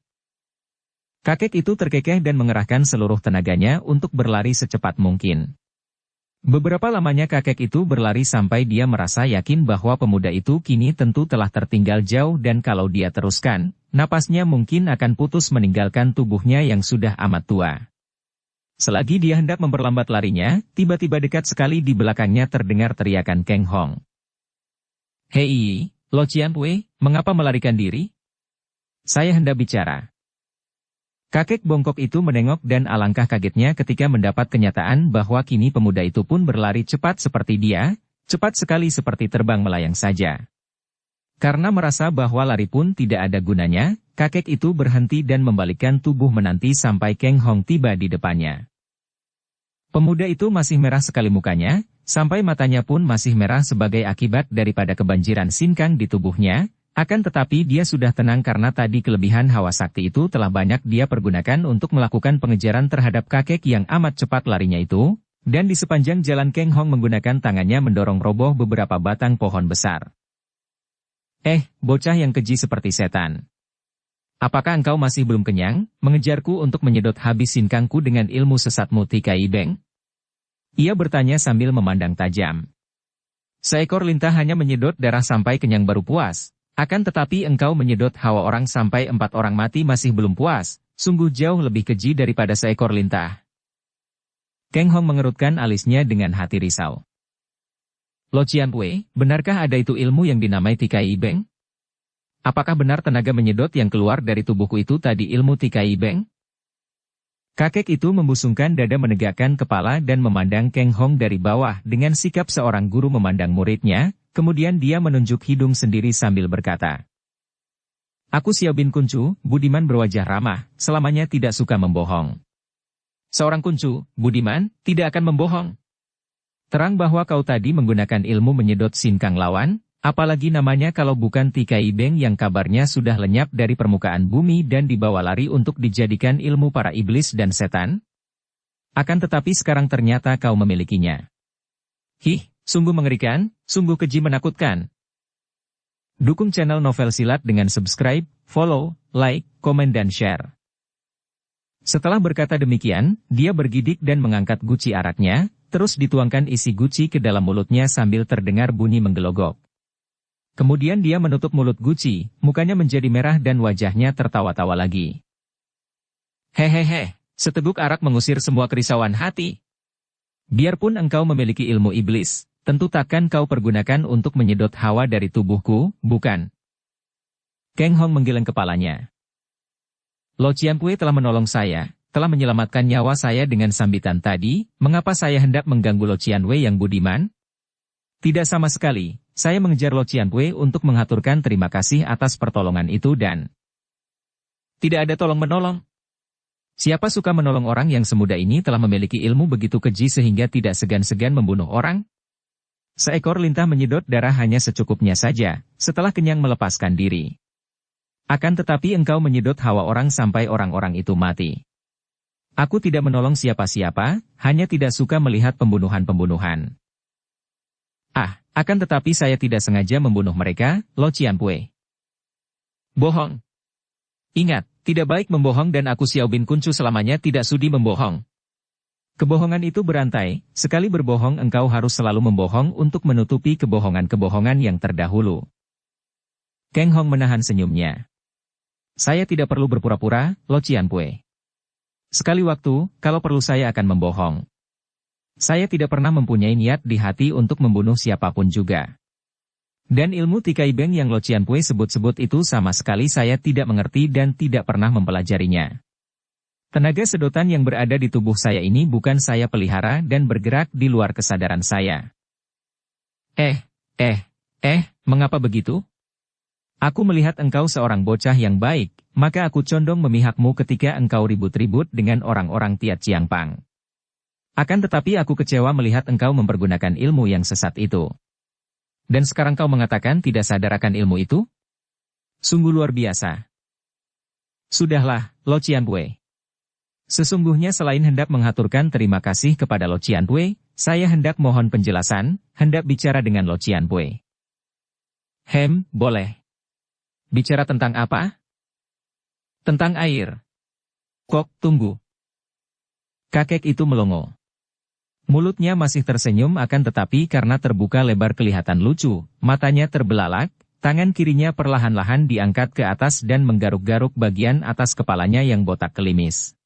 Kakek itu terkekeh dan mengerahkan seluruh tenaganya untuk berlari secepat mungkin. Beberapa lamanya kakek itu berlari sampai dia merasa yakin bahwa pemuda itu kini tentu telah tertinggal jauh dan kalau dia teruskan, napasnya mungkin akan putus meninggalkan tubuhnya yang sudah amat tua. Selagi dia hendak memperlambat larinya, tiba-tiba dekat sekali di belakangnya terdengar teriakan Kang Hong. Hei, Lo Cian Pui, mengapa melarikan diri? Saya hendak bicara. Kakek bongkok itu menengok dan alangkah kagetnya ketika mendapat kenyataan bahwa kini pemuda itu pun berlari cepat seperti dia, cepat sekali seperti terbang melayang saja. Karena merasa bahwa lari pun tidak ada gunanya, kakek itu berhenti dan membalikkan tubuh menanti sampai Kang Hong tiba di depannya. Pemuda itu masih merah sekali mukanya, sampai matanya pun masih merah sebagai akibat daripada kebanjiran sinkang di tubuhnya. Akan tetapi dia sudah tenang karena tadi kelebihan hawa sakti itu telah banyak dia pergunakan untuk melakukan pengejaran terhadap kakek yang amat cepat larinya itu, dan di sepanjang jalan Kang Hong menggunakan tangannya mendorong roboh beberapa batang pohon besar. Bocah yang keji seperti setan. Apakah engkau masih belum kenyang, mengejarku untuk menyedot habis sinkangku dengan ilmu sesatmu Tikai Beng? Ia bertanya sambil memandang tajam. Seekor lintah hanya menyedot darah sampai kenyang baru puas. Akan tetapi engkau menyedot hawa orang sampai 4 orang mati masih belum puas. Sungguh jauh lebih keji daripada seekor lintah. Kang Hong mengerutkan alisnya dengan hati risau. Lo Cian Wei, benarkah ada itu ilmu yang dinamai Tikai Beng? Apakah benar tenaga menyedot yang keluar dari tubuhku itu tadi ilmu Tikai Beng? Kakek itu membusungkan dada menegakkan kepala dan memandang Kang Hong dari bawah dengan sikap seorang guru memandang muridnya, kemudian dia menunjuk hidung sendiri sambil berkata. Aku Xiao bin Kuncu, budiman berwajah ramah, selamanya tidak suka membohong. Seorang kuncu, budiman, tidak akan membohong. Terang bahwa kau tadi menggunakan ilmu menyedot sinkang lawan, apalagi namanya kalau bukan Tikai Beng yang kabarnya sudah lenyap dari permukaan bumi dan dibawa lari untuk dijadikan ilmu para iblis dan setan? Akan tetapi sekarang ternyata kau memilikinya. Hih, sungguh mengerikan, sungguh keji menakutkan. Dukung channel Novel Silat dengan subscribe, follow, like, komen dan share. Setelah berkata demikian, dia bergidik dan mengangkat guci araknya, terus dituangkan isi guci ke dalam mulutnya sambil terdengar bunyi menggelogok. Kemudian dia menutup mulut guci, mukanya menjadi merah dan wajahnya tertawa-tawa lagi. Hehehe, seteguk arak mengusir semua kerisauan hati. Biarpun engkau memiliki ilmu iblis, tentu takkan kau pergunakan untuk menyedot hawa dari tubuhku, bukan? Kang Hong menggeleng kepalanya. Lo Cian Pui telah menolong saya, telah menyelamatkan nyawa saya dengan sambitan tadi, mengapa saya hendak mengganggu Lo Cian Wei yang budiman? Tidak sama sekali, saya mengejar Lo Cian Pui untuk mengaturkan terima kasih atas pertolongan itu dan... Tidak ada tolong-menolong. Siapa suka menolong orang yang semudah ini telah memiliki ilmu begitu keji sehingga tidak segan-segan membunuh orang? Seekor lintah menyedot darah hanya secukupnya saja, setelah kenyang melepaskan diri. Akan tetapi engkau menyedot hawa orang sampai orang-orang itu mati. Aku tidak menolong siapa-siapa, hanya tidak suka melihat pembunuhan-pembunuhan. Akan tetapi saya tidak sengaja membunuh mereka, Lo Cian Pui. Bohong. Ingat, tidak baik membohong dan aku Xiao bin Kuncu selamanya tidak sudi membohong. Kebohongan itu berantai, sekali berbohong engkau harus selalu membohong untuk menutupi kebohongan-kebohongan yang terdahulu. Kang Hong menahan senyumnya. Saya tidak perlu berpura-pura, Lo Cian Pui. Sekali waktu, kalau perlu saya akan membohong. Saya tidak pernah mempunyai niat di hati untuk membunuh siapapun juga. Dan ilmu Tikai Beng yang Lo Cian Pui sebut-sebut itu sama sekali saya tidak mengerti dan tidak pernah mempelajarinya. Tenaga sedotan yang berada di tubuh saya ini bukan saya pelihara dan bergerak di luar kesadaran saya. Mengapa begitu? Aku melihat engkau seorang bocah yang baik, maka aku condong memihakmu ketika engkau ribut-ribut dengan orang-orang Tiat Chiang Pang. Akan tetapi aku kecewa melihat engkau mempergunakan ilmu yang sesat itu. Dan sekarang kau mengatakan tidak sadar akan ilmu itu? Sungguh luar biasa. Sudahlah, Lo Cian Pui. Sesungguhnya selain hendak mengaturkan terima kasih kepada Lo Cian Pui, saya hendak mohon penjelasan, hendak bicara dengan Lo Cian Pui. Boleh. Bicara tentang apa? Tentang air. Kok, tunggu. Kakek itu melongo. Mulutnya masih tersenyum akan tetapi karena terbuka lebar kelihatan lucu, matanya terbelalak, tangan kirinya perlahan-lahan diangkat ke atas dan menggaruk-garuk bagian atas kepalanya yang botak kelimis.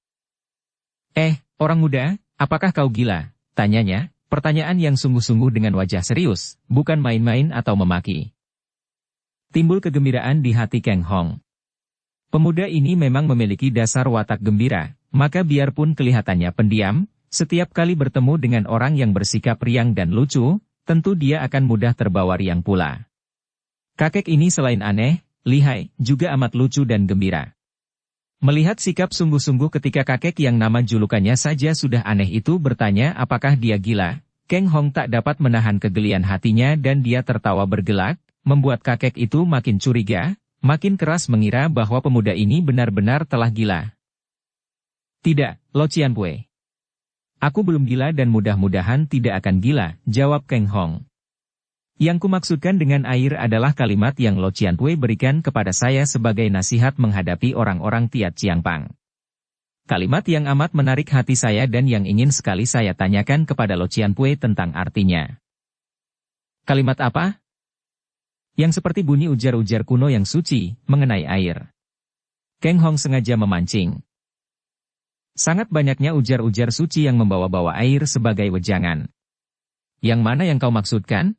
Orang muda, apakah kau gila? Tanyanya, pertanyaan yang sungguh-sungguh dengan wajah serius, bukan main-main atau memaki. Timbul kegembiraan di hati Kang Hong. Pemuda ini memang memiliki dasar watak gembira, maka biarpun kelihatannya pendiam, setiap kali bertemu dengan orang yang bersikap riang dan lucu, tentu dia akan mudah terbawa riang pula. Kakek ini selain aneh, lihai, juga amat lucu dan gembira. Melihat sikap sungguh-sungguh ketika kakek yang nama julukannya saja sudah aneh itu bertanya apakah dia gila, Kang Hong tak dapat menahan kegelian hatinya dan dia tertawa bergelak, membuat kakek itu makin curiga, makin keras mengira bahwa pemuda ini benar-benar telah gila. Tidak, Lo Cian Pui. Aku belum gila dan mudah-mudahan tidak akan gila, jawab Kang Hong. Yang kumaksudkan dengan air adalah kalimat yang Lo Cianpui berikan kepada saya sebagai nasihat menghadapi orang-orang Tiat Chiangpang. Kalimat yang amat menarik hati saya dan yang ingin sekali saya tanyakan kepada Lo Cianpui tentang artinya. Kalimat apa? Yang seperti bunyi ujar-ujar kuno yang suci, mengenai air. Keng Hong sengaja memancing. Sangat banyaknya ujar-ujar suci yang membawa-bawa air sebagai wejangan. Yang mana yang kau maksudkan?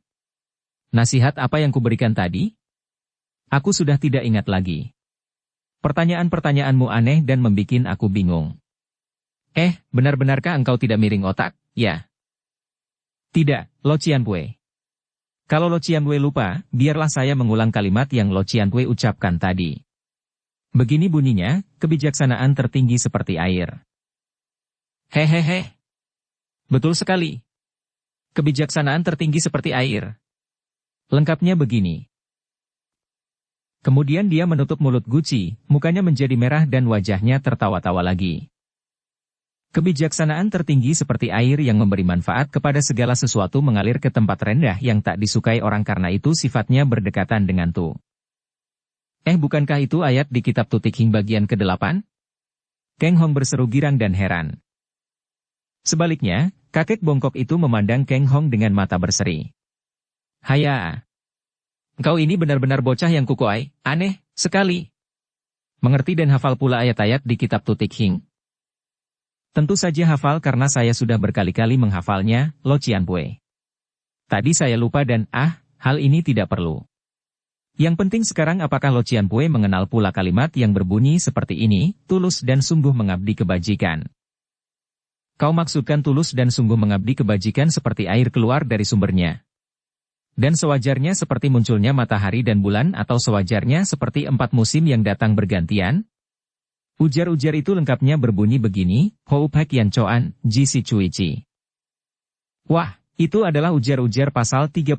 Nasihat apa yang kuberikan tadi? Aku sudah tidak ingat lagi. Pertanyaan-pertanyaanmu aneh dan membikin aku bingung. Benar-benarkah engkau tidak miring otak, ya? Tidak, Lo Cianpui. Kalau Lo Cianpui lupa, biarlah saya mengulang kalimat yang Lo Cianpui ucapkan tadi. Begini bunyinya, kebijaksanaan tertinggi seperti air. Hehehe. Betul sekali. Kebijaksanaan tertinggi seperti air. Lengkapnya begini. Kemudian dia menutup mulut Guci, mukanya menjadi merah dan wajahnya tertawa-tawa lagi. Kebijaksanaan tertinggi seperti air yang memberi manfaat kepada segala sesuatu mengalir ke tempat rendah yang tak disukai orang karena itu sifatnya berdekatan dengan Tu. Bukankah itu ayat di kitab Tutik Hing bagian ke-8? Keng Hong berseru girang dan heran. Sebaliknya, kakek bongkok itu memandang Keng Hong dengan mata berseri. Haya. Engkau ini benar-benar bocah yang kukoai, aneh, sekali. Mengerti dan hafal pula ayat-ayat di kitab Tutik Hing. Tentu saja hafal karena saya sudah berkali-kali menghafalnya, Lo Cianpui. Tadi saya lupa dan hal ini tidak perlu. Yang penting sekarang apakah Lo Cianpui mengenal pula kalimat yang berbunyi seperti ini, tulus dan sungguh mengabdi kebajikan. Kau maksudkan tulus dan sungguh mengabdi kebajikan seperti air keluar dari sumbernya. Dan sewajarnya seperti munculnya matahari dan bulan atau sewajarnya seperti 4 musim yang datang bergantian? Ujar-ujar itu lengkapnya berbunyi begini, Houpek Yan Choan, Ji Si Cui Chi. Wah, itu adalah ujar-ujar pasal 31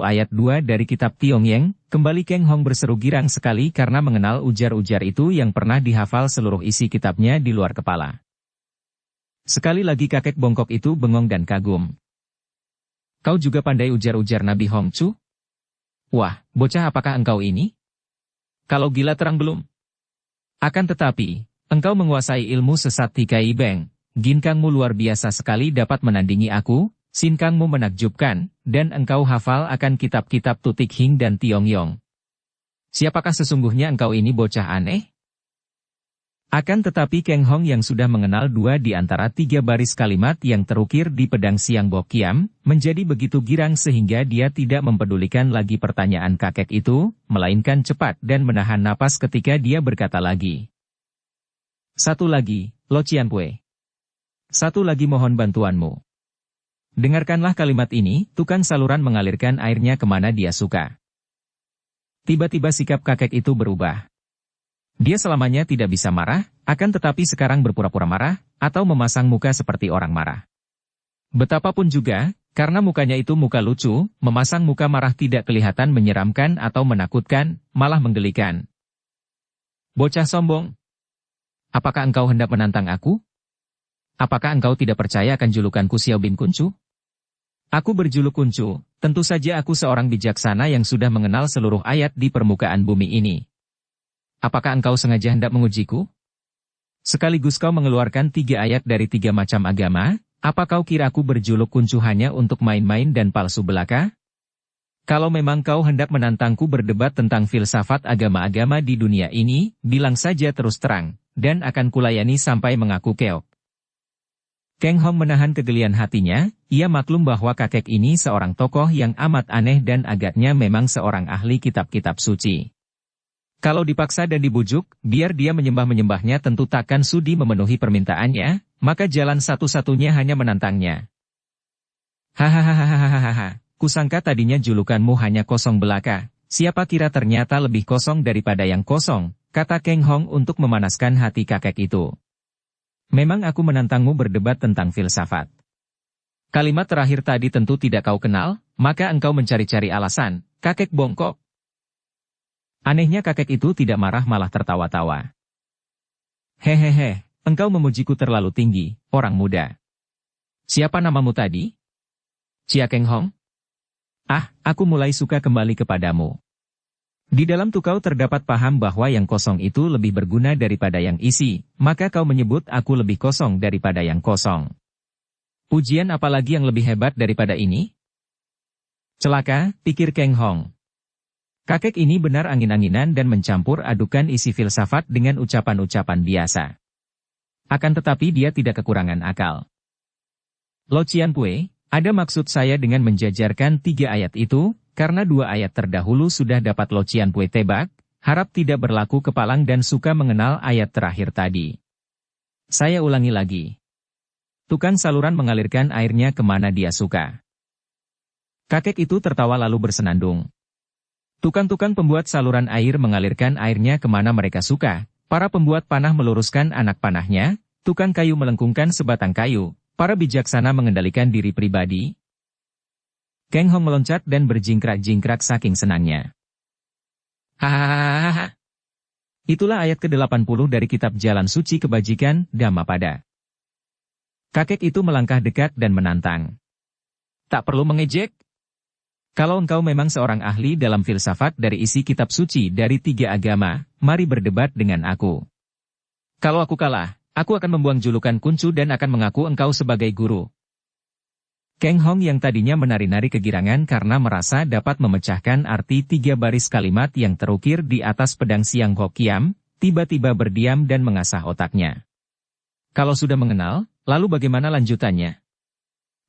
ayat 2 dari kitab Tiong-Yeng, kembali Keng Hong berseru girang sekali karena mengenal ujar-ujar itu yang pernah dihafal seluruh isi kitabnya di luar kepala. Sekali lagi kakek bongkok itu bengong dan kagum. Kau juga pandai ujar-ujar Nabi Hongcu? Wah, bocah apakah engkau ini? Kalau gila terang belum? Akan tetapi, engkau menguasai ilmu sesat Tikai Beng, ginkangmu luar biasa sekali dapat menandingi aku, sinkangmu menakjubkan, dan engkau hafal akan kitab-kitab Tutik Hing dan Tiong-Yong. Siapakah sesungguhnya engkau ini bocah aneh? Akan tetapi Keng Hong yang sudah mengenal 2 di antara 3 baris kalimat yang terukir di pedang Siang Bok Kiam, menjadi begitu girang sehingga dia tidak mempedulikan lagi pertanyaan kakek itu, melainkan cepat dan menahan napas ketika dia berkata lagi. Satu lagi, Lo Cianpui. Satu lagi mohon bantuanmu. Dengarkanlah kalimat ini, tukang saluran mengalirkan airnya kemana dia suka. Tiba-tiba sikap kakek itu berubah. Dia selamanya tidak bisa marah, akan tetapi sekarang berpura-pura marah, atau memasang muka seperti orang marah. Betapapun juga, karena mukanya itu muka lucu, memasang muka marah tidak kelihatan menyeramkan atau menakutkan, malah menggelikan. Bocah sombong. Apakah engkau hendak menantang aku? Apakah engkau tidak percaya akan julukanku Xiao bin Kuncu? Aku berjuluk Kuncu, tentu saja aku seorang bijaksana yang sudah mengenal seluruh ayat di permukaan bumi ini. Apakah engkau sengaja hendak mengujiku? Sekaligus kau mengeluarkan 3 ayat dari 3 macam agama, apa kau kira aku berjuluk Kuncu hanya untuk main-main dan palsu belaka? Kalau memang kau hendak menantangku berdebat tentang filsafat agama-agama di dunia ini, bilang saja terus terang, dan akan kulayani sampai mengaku keok. Keng Hong menahan kegelian hatinya, ia maklum bahwa kakek ini seorang tokoh yang amat aneh dan agaknya memang seorang ahli kitab-kitab suci. Kalau dipaksa dan dibujuk, biar dia menyembah-menyembahnya tentu takkan sudi memenuhi permintaannya, maka jalan satu-satunya hanya menantangnya. Hahaha, kusangka tadinya julukanmu hanya kosong belaka, siapa kira ternyata lebih kosong daripada yang kosong, kata Keng Hong untuk memanaskan hati kakek itu. Memang aku menantangmu berdebat tentang filsafat. Kalimat terakhir tadi tentu tidak kau kenal, maka engkau mencari-cari alasan, kakek bongkok. Anehnya kakek itu tidak marah malah tertawa-tawa. Hehehe, engkau memujiku terlalu tinggi, orang muda. Siapa namamu tadi? Chia Keng Hong? Ah, aku mulai suka kembali kepadamu. Di dalam tukau terdapat paham bahwa yang kosong itu lebih berguna daripada yang isi, maka kau menyebut aku lebih kosong daripada yang kosong. Ujian apalagi yang lebih hebat daripada ini? Celaka, pikir Keng Hong. Kakek ini benar angin-anginan dan mencampur adukan isi filsafat dengan ucapan-ucapan biasa. Akan tetapi dia tidak kekurangan akal. Lo Cianpue, ada maksud saya dengan menjajarkan 3 ayat itu, karena 2 ayat terdahulu sudah dapat Lo Cianpue tebak, harap tidak berlaku kepalang dan suka mengenal ayat terakhir tadi. Saya ulangi lagi. Tukang saluran mengalirkan airnya kemana dia suka. Kakek itu tertawa lalu bersenandung. Tukang-tukang pembuat saluran air mengalirkan airnya kemana mereka suka, para pembuat panah meluruskan anak panahnya, tukang kayu melengkungkan sebatang kayu, para bijaksana mengendalikan diri pribadi. Keng Hong meloncat dan berjingkrak-jingkrak saking senangnya. Hahaha. Itulah ayat ke-80 dari kitab Jalan Suci Kebajikan, Dhammapada. Kakek itu melangkah dekat dan menantang. Tak perlu mengejek. Kalau engkau memang seorang ahli dalam filsafat dari isi kitab suci dari 3 agama, mari berdebat dengan aku. Kalau aku kalah, aku akan membuang julukan kuncu dan akan mengaku engkau sebagai guru. Keng Hong yang tadinya menari-nari kegirangan karena merasa dapat memecahkan arti 3 baris kalimat yang terukir di atas pedang Siang Hokiam, tiba-tiba berdiam dan mengasah otaknya. Kalau sudah mengenal, lalu bagaimana lanjutannya?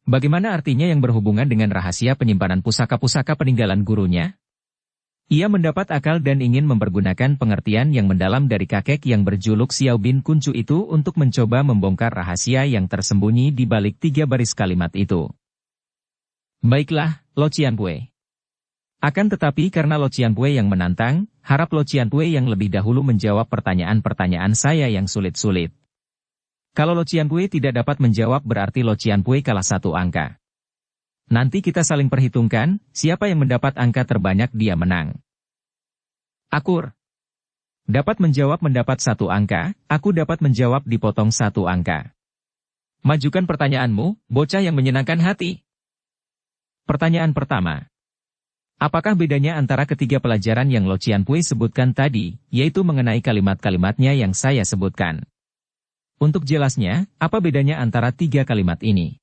Bagaimana artinya yang berhubungan dengan rahasia penyimpanan pusaka-pusaka peninggalan gurunya? Ia mendapat akal dan ingin mempergunakan pengertian yang mendalam dari kakek yang berjuluk Xiao Bin Kuncu itu untuk mencoba membongkar rahasia yang tersembunyi di balik 3 baris kalimat itu. Baiklah, Lo Cianpue. Akan tetapi karena Lo Cianpue yang menantang, harap Lo Cianpue yang lebih dahulu menjawab pertanyaan-pertanyaan saya yang sulit-sulit. Kalau Lo Cianpue tidak dapat menjawab berarti Lo Cianpue kalah 1 angka. Nanti kita saling perhitungkan, siapa yang mendapat angka terbanyak dia menang. Akur. Dapat menjawab mendapat 1 angka, aku dapat menjawab dipotong 1 angka. Majukan pertanyaanmu, bocah yang menyenangkan hati. Pertanyaan pertama. Apakah bedanya antara ketiga pelajaran yang Lo Cianpue sebutkan tadi, yaitu mengenai kalimat-kalimatnya yang saya sebutkan? Untuk jelasnya, apa bedanya antara 3 kalimat ini?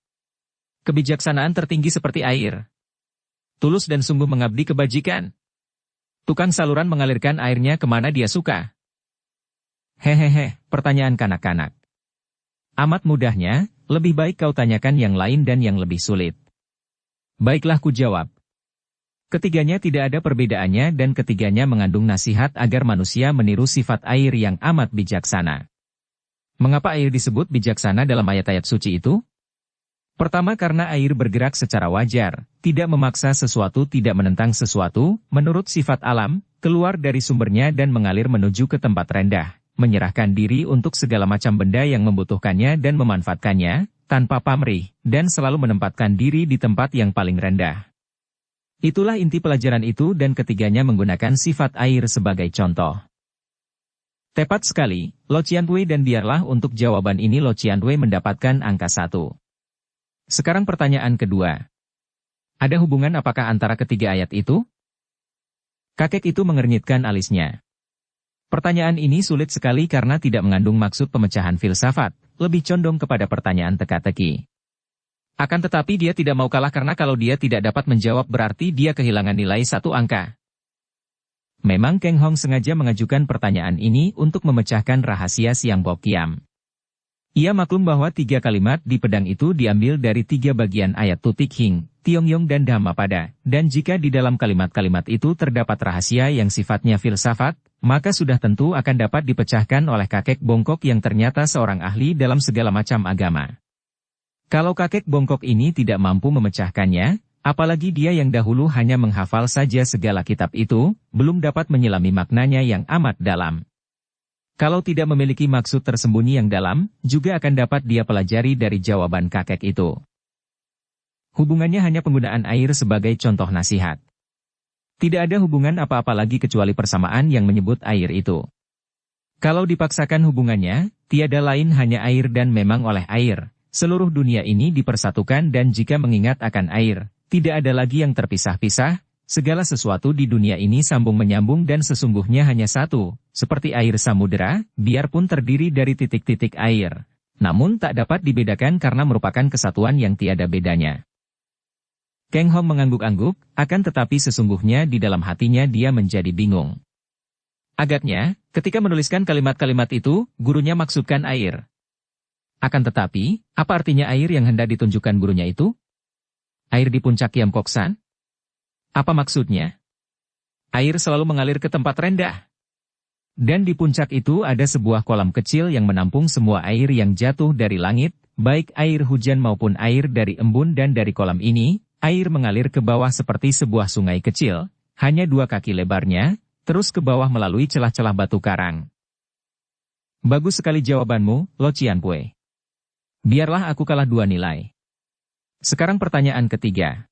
Kebijaksanaan tertinggi seperti air. Tulus dan sungguh mengabdi kebajikan. Tukang saluran mengalirkan airnya kemana dia suka. Hehehe, pertanyaan kanak-kanak. Amat mudahnya, lebih baik kau tanyakan yang lain dan yang lebih sulit. Baiklah ku jawab. Ketiganya tidak ada perbedaannya dan ketiganya mengandung nasihat agar manusia meniru sifat air yang amat bijaksana. Mengapa air disebut bijaksana dalam ayat-ayat suci itu? Pertama karena air bergerak secara wajar, tidak memaksa sesuatu tidak menentang sesuatu, menurut sifat alam, keluar dari sumbernya dan mengalir menuju ke tempat rendah, menyerahkan diri untuk segala macam benda yang membutuhkannya dan memanfaatkannya, tanpa pamrih, dan selalu menempatkan diri di tempat yang paling rendah. Itulah inti pelajaran itu dan ketiganya menggunakan sifat air sebagai contoh. Tepat sekali, Lo Cianpue dan biarlah untuk jawaban ini Lo Cianpue mendapatkan angka 1. Sekarang pertanyaan kedua. Ada hubungan apakah antara ketiga ayat itu? Kakek itu mengernyitkan alisnya. Pertanyaan ini sulit sekali karena tidak mengandung maksud pemecahan filsafat, lebih condong kepada pertanyaan teka-teki. Akan tetapi dia tidak mau kalah karena kalau dia tidak dapat menjawab berarti dia kehilangan nilai 1 angka. Memang Keng Hong sengaja mengajukan pertanyaan ini untuk memecahkan rahasia Siang Hokiam. Ia maklum bahwa 3 kalimat di pedang itu diambil dari 3 bagian ayat Tutik Hing, Tiongyong dan Dhammapada, dan jika di dalam kalimat-kalimat itu terdapat rahasia yang sifatnya filsafat, maka sudah tentu akan dapat dipecahkan oleh kakek bongkok yang ternyata seorang ahli dalam segala macam agama. Kalau kakek bongkok ini tidak mampu memecahkannya, apalagi dia yang dahulu hanya menghafal saja segala kitab itu, belum dapat menyelami maknanya yang amat dalam. Kalau tidak memiliki maksud tersembunyi yang dalam, juga akan dapat dia pelajari dari jawaban kakek itu. Hubungannya hanya penggunaan air sebagai contoh nasihat. Tidak ada hubungan apa-apa lagi kecuali persamaan yang menyebut air itu. Kalau dipaksakan hubungannya, tiada lain hanya air dan memang oleh air. seluruh dunia ini dipersatukan dan jika mengingat akan air, tidak ada lagi yang terpisah-pisah, segala sesuatu di dunia ini sambung menyambung dan sesungguhnya hanya satu, seperti air samudera, biarpun terdiri dari titik-titik air. Namun tak dapat dibedakan karena merupakan kesatuan yang tiada bedanya. Kang Hong mengangguk-angguk, akan tetapi sesungguhnya di dalam hatinya dia menjadi bingung. Agaknya, ketika menuliskan kalimat-kalimat itu, gurunya maksudkan air. Akan tetapi, apa artinya air yang hendak ditunjukkan gurunya itu? Air di puncak Kiam Kok San? Apa maksudnya? Air selalu mengalir ke tempat rendah. Dan di puncak itu ada sebuah kolam kecil yang menampung semua air yang jatuh dari langit, baik air hujan maupun air dari embun dan dari kolam ini, air mengalir ke bawah seperti sebuah sungai kecil, hanya 2 kaki lebarnya, terus ke bawah melalui celah-celah batu karang. Bagus sekali jawabanmu, Lo Cianpue. Biarlah aku kalah 2 nilai. Sekarang pertanyaan ketiga.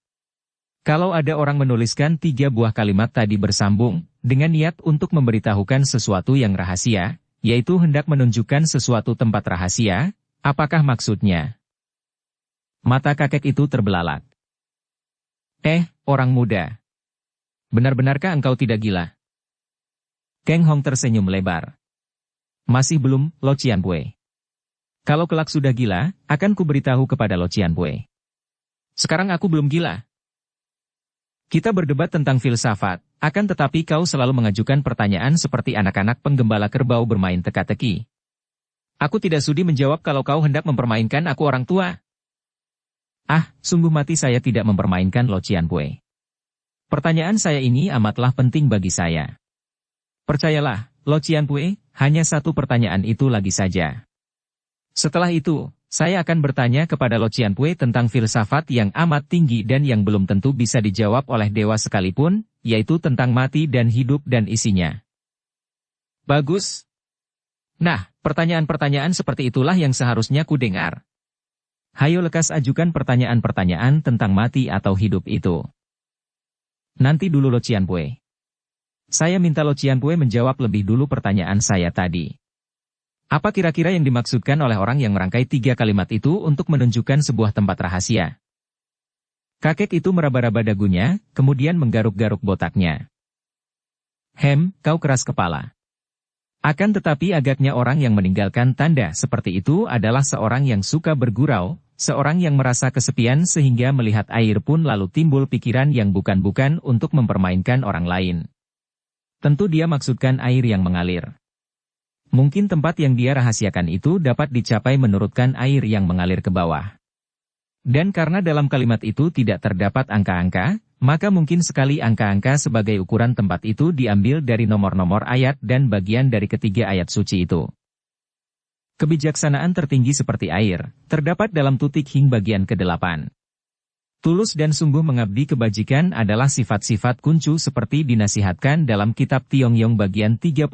Kalau ada orang menuliskan 3 buah kalimat tadi bersambung, dengan niat untuk memberitahukan sesuatu yang rahasia, yaitu hendak menunjukkan sesuatu tempat rahasia, apakah maksudnya? Mata kakek itu terbelalak. Orang muda. Benar-benarkah engkau tidak gila? Kang Hong tersenyum lebar. Masih belum, Lo Cianpue. Kalau kelak sudah gila, akan kuberitahu kepada Lo Cianpue. Sekarang aku belum gila. Kita berdebat tentang filsafat, akan tetapi kau selalu mengajukan pertanyaan seperti anak-anak penggembala kerbau bermain teka-teki. Aku tidak sudi menjawab kalau kau hendak mempermainkan aku orang tua. Sungguh mati saya tidak mempermainkan Lo Cianpue. Pertanyaan saya ini amatlah penting bagi saya. Percayalah, Lo Cianpue, hanya 1 pertanyaan itu lagi saja. Setelah itu, saya akan bertanya kepada Lo Cianpue tentang filsafat yang amat tinggi dan yang belum tentu bisa dijawab oleh dewa sekalipun, yaitu tentang mati dan hidup dan isinya. Bagus. Nah, pertanyaan-pertanyaan seperti itulah yang seharusnya ku dengar. Hayo lekas ajukan pertanyaan-pertanyaan tentang mati atau hidup itu. Nanti dulu Lo Cianpue. Saya minta Lo Cianpue menjawab lebih dulu pertanyaan saya tadi. Apa kira-kira yang dimaksudkan oleh orang yang merangkai 3 kalimat itu untuk menunjukkan sebuah tempat rahasia? Kakek itu meraba-raba dagunya, kemudian menggaruk-garuk botaknya. Kau keras kepala. Akan tetapi agaknya orang yang meninggalkan tanda seperti itu adalah seorang yang suka bergurau, seorang yang merasa kesepian sehingga melihat air pun lalu timbul pikiran yang bukan-bukan untuk mempermainkan orang lain. Tentu dia maksudkan air yang mengalir. Mungkin tempat yang dia rahasiakan itu dapat dicapai menurutkan air yang mengalir ke bawah. Dan karena dalam kalimat itu tidak terdapat angka-angka, maka mungkin sekali angka-angka sebagai ukuran tempat itu diambil dari nomor-nomor ayat dan bagian dari ketiga ayat suci itu. Kebijaksanaan tertinggi seperti air, terdapat dalam tutik Hing bagian ke-8. Tulus dan sungguh mengabdi kebajikan adalah sifat-sifat kuncu seperti dinasihatkan dalam kitab Tiong-Yong bagian 31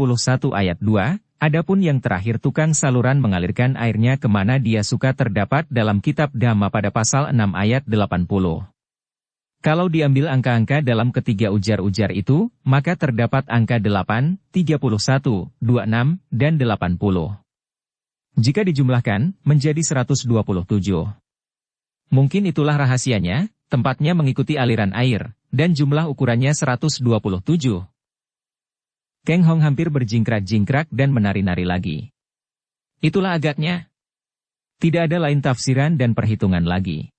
ayat 2, adapun yang terakhir tukang saluran mengalirkan airnya kemana dia suka terdapat dalam kitab Dhamma pada pasal 6 ayat 80. Kalau diambil angka-angka dalam ketiga ujar-ujar itu, maka terdapat angka 8, 31, 26, dan 80. Jika dijumlahkan, menjadi 127. Mungkin itulah rahasianya, tempatnya mengikuti aliran air, dan jumlah ukurannya 127. Kang Hong hampir berjingkrak-jingkrak dan menari-nari lagi. Itulah agaknya. Tidak ada lain tafsiran dan perhitungan lagi.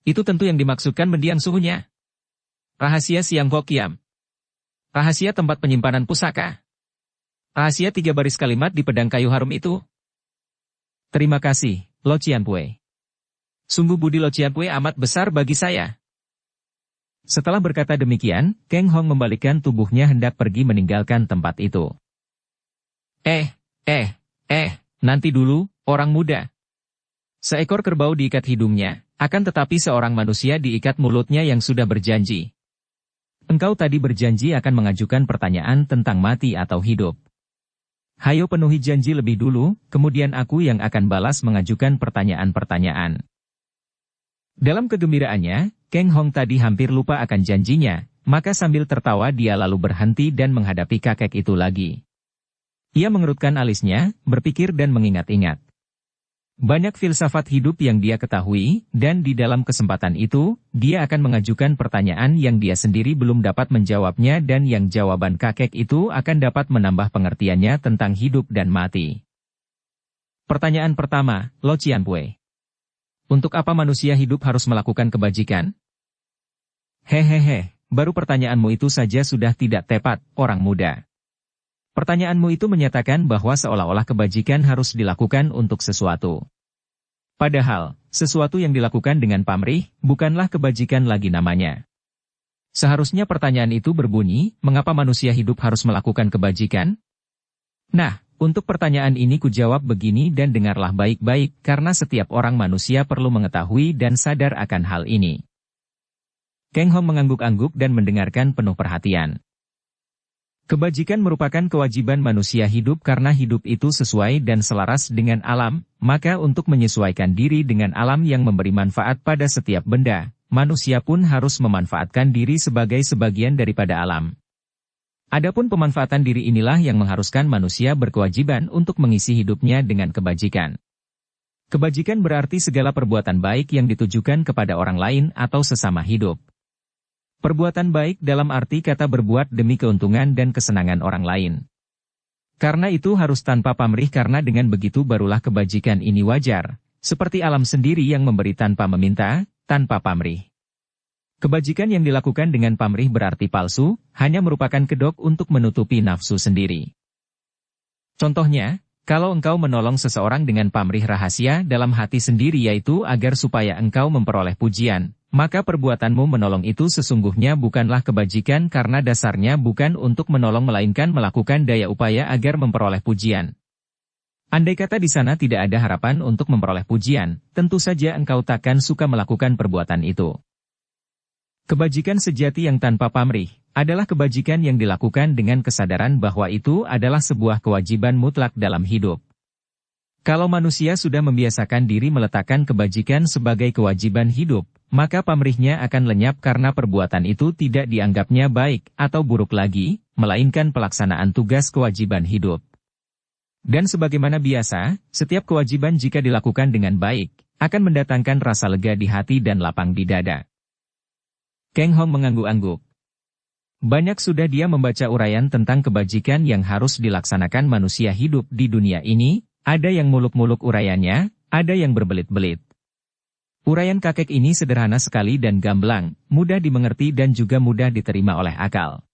Itu tentu yang dimaksudkan mendiang suhunya. Rahasia Siang Kok Kiam. Rahasia tempat penyimpanan pusaka. Rahasia 3 baris kalimat di pedang kayu harum itu. Terima kasih, Lo Cianpue. Sungguh budi Lo Cianpue amat besar bagi saya. Setelah berkata demikian, Kang Hong membalikkan tubuhnya hendak pergi meninggalkan tempat itu. Nanti dulu, orang muda. Seekor kerbau diikat hidungnya, akan tetapi seorang manusia diikat mulutnya yang sudah berjanji. Engkau tadi berjanji akan mengajukan pertanyaan tentang mati atau hidup. Hayo penuhi janji lebih dulu, kemudian aku yang akan balas mengajukan pertanyaan-pertanyaan. Dalam kegembiraannya, Kang Hong tadi hampir lupa akan janjinya, maka sambil tertawa dia lalu berhenti dan menghadapi kakek itu lagi. Ia mengerutkan alisnya, berpikir dan mengingat-ingat. Banyak filsafat hidup yang dia ketahui, dan di dalam kesempatan itu, dia akan mengajukan pertanyaan yang dia sendiri belum dapat menjawabnya dan yang jawaban kakek itu akan dapat menambah pengertiannya tentang hidup dan mati. Pertanyaan pertama, Lo Cianpue. Untuk apa manusia hidup harus melakukan kebajikan? Hehehe, baru pertanyaanmu itu saja sudah tidak tepat, orang muda. Pertanyaanmu itu menyatakan bahwa seolah-olah kebajikan harus dilakukan untuk sesuatu. Padahal, sesuatu yang dilakukan dengan pamrih, bukanlah kebajikan lagi namanya. Seharusnya pertanyaan itu berbunyi, mengapa manusia hidup harus melakukan kebajikan? Nah, untuk pertanyaan ini kujawab begini dan dengarlah baik-baik, karena setiap orang manusia perlu mengetahui dan sadar akan hal ini. Kang Hong mengangguk-angguk dan mendengarkan penuh perhatian. Kebajikan merupakan kewajiban manusia hidup karena hidup itu sesuai dan selaras dengan alam, maka untuk menyesuaikan diri dengan alam yang memberi manfaat pada setiap benda, manusia pun harus memanfaatkan diri sebagai sebagian daripada alam. Adapun pemanfaatan diri inilah yang mengharuskan manusia berkewajiban untuk mengisi hidupnya dengan kebajikan. Kebajikan berarti segala perbuatan baik yang ditujukan kepada orang lain atau sesama hidup. Perbuatan baik dalam arti kata berbuat demi keuntungan dan kesenangan orang lain. Karena itu harus tanpa pamrih karena dengan begitu barulah kebajikan ini wajar, seperti alam sendiri yang memberi tanpa meminta, tanpa pamrih. Kebajikan yang dilakukan dengan pamrih berarti palsu, hanya merupakan kedok untuk menutupi nafsu sendiri. Contohnya, kalau engkau menolong seseorang dengan pamrih rahasia dalam hati sendiri yaitu agar supaya engkau memperoleh pujian, maka perbuatanmu menolong itu sesungguhnya bukanlah kebajikan karena dasarnya bukan untuk menolong melainkan melakukan daya upaya agar memperoleh pujian. Andai kata di sana tidak ada harapan untuk memperoleh pujian, tentu saja engkau takkan suka melakukan perbuatan itu. Kebajikan sejati yang tanpa pamrih adalah kebajikan yang dilakukan dengan kesadaran bahwa itu adalah sebuah kewajiban mutlak dalam hidup. Kalau manusia sudah membiasakan diri meletakkan kebajikan sebagai kewajiban hidup, maka pamrihnya akan lenyap karena perbuatan itu tidak dianggapnya baik atau buruk lagi, melainkan pelaksanaan tugas kewajiban hidup. Dan sebagaimana biasa, setiap kewajiban jika dilakukan dengan baik, akan mendatangkan rasa lega di hati dan lapang di dada. Kang Hong mengangguk-angguk. Banyak sudah dia membaca uraian tentang kebajikan yang harus dilaksanakan manusia hidup di dunia ini, ada yang muluk-muluk uraiannya, ada yang berbelit-belit. Uraian kakek ini sederhana sekali dan gamblang, mudah dimengerti dan juga mudah diterima oleh akal.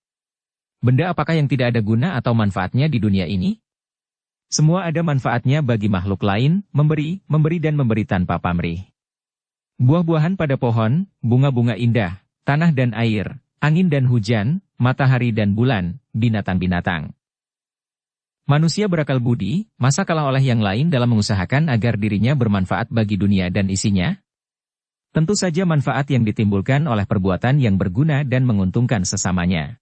Benda apakah yang tidak ada guna atau manfaatnya di dunia ini? Semua ada manfaatnya bagi makhluk lain, memberi dan memberi tanpa pamrih. Buah-buahan pada pohon, bunga-bunga indah, tanah dan air, angin dan hujan, matahari dan bulan, binatang-binatang. Manusia berakal budi, masa kalah oleh yang lain dalam mengusahakan agar dirinya bermanfaat bagi dunia dan isinya? Tentu saja manfaat yang ditimbulkan oleh perbuatan yang berguna dan menguntungkan sesamanya.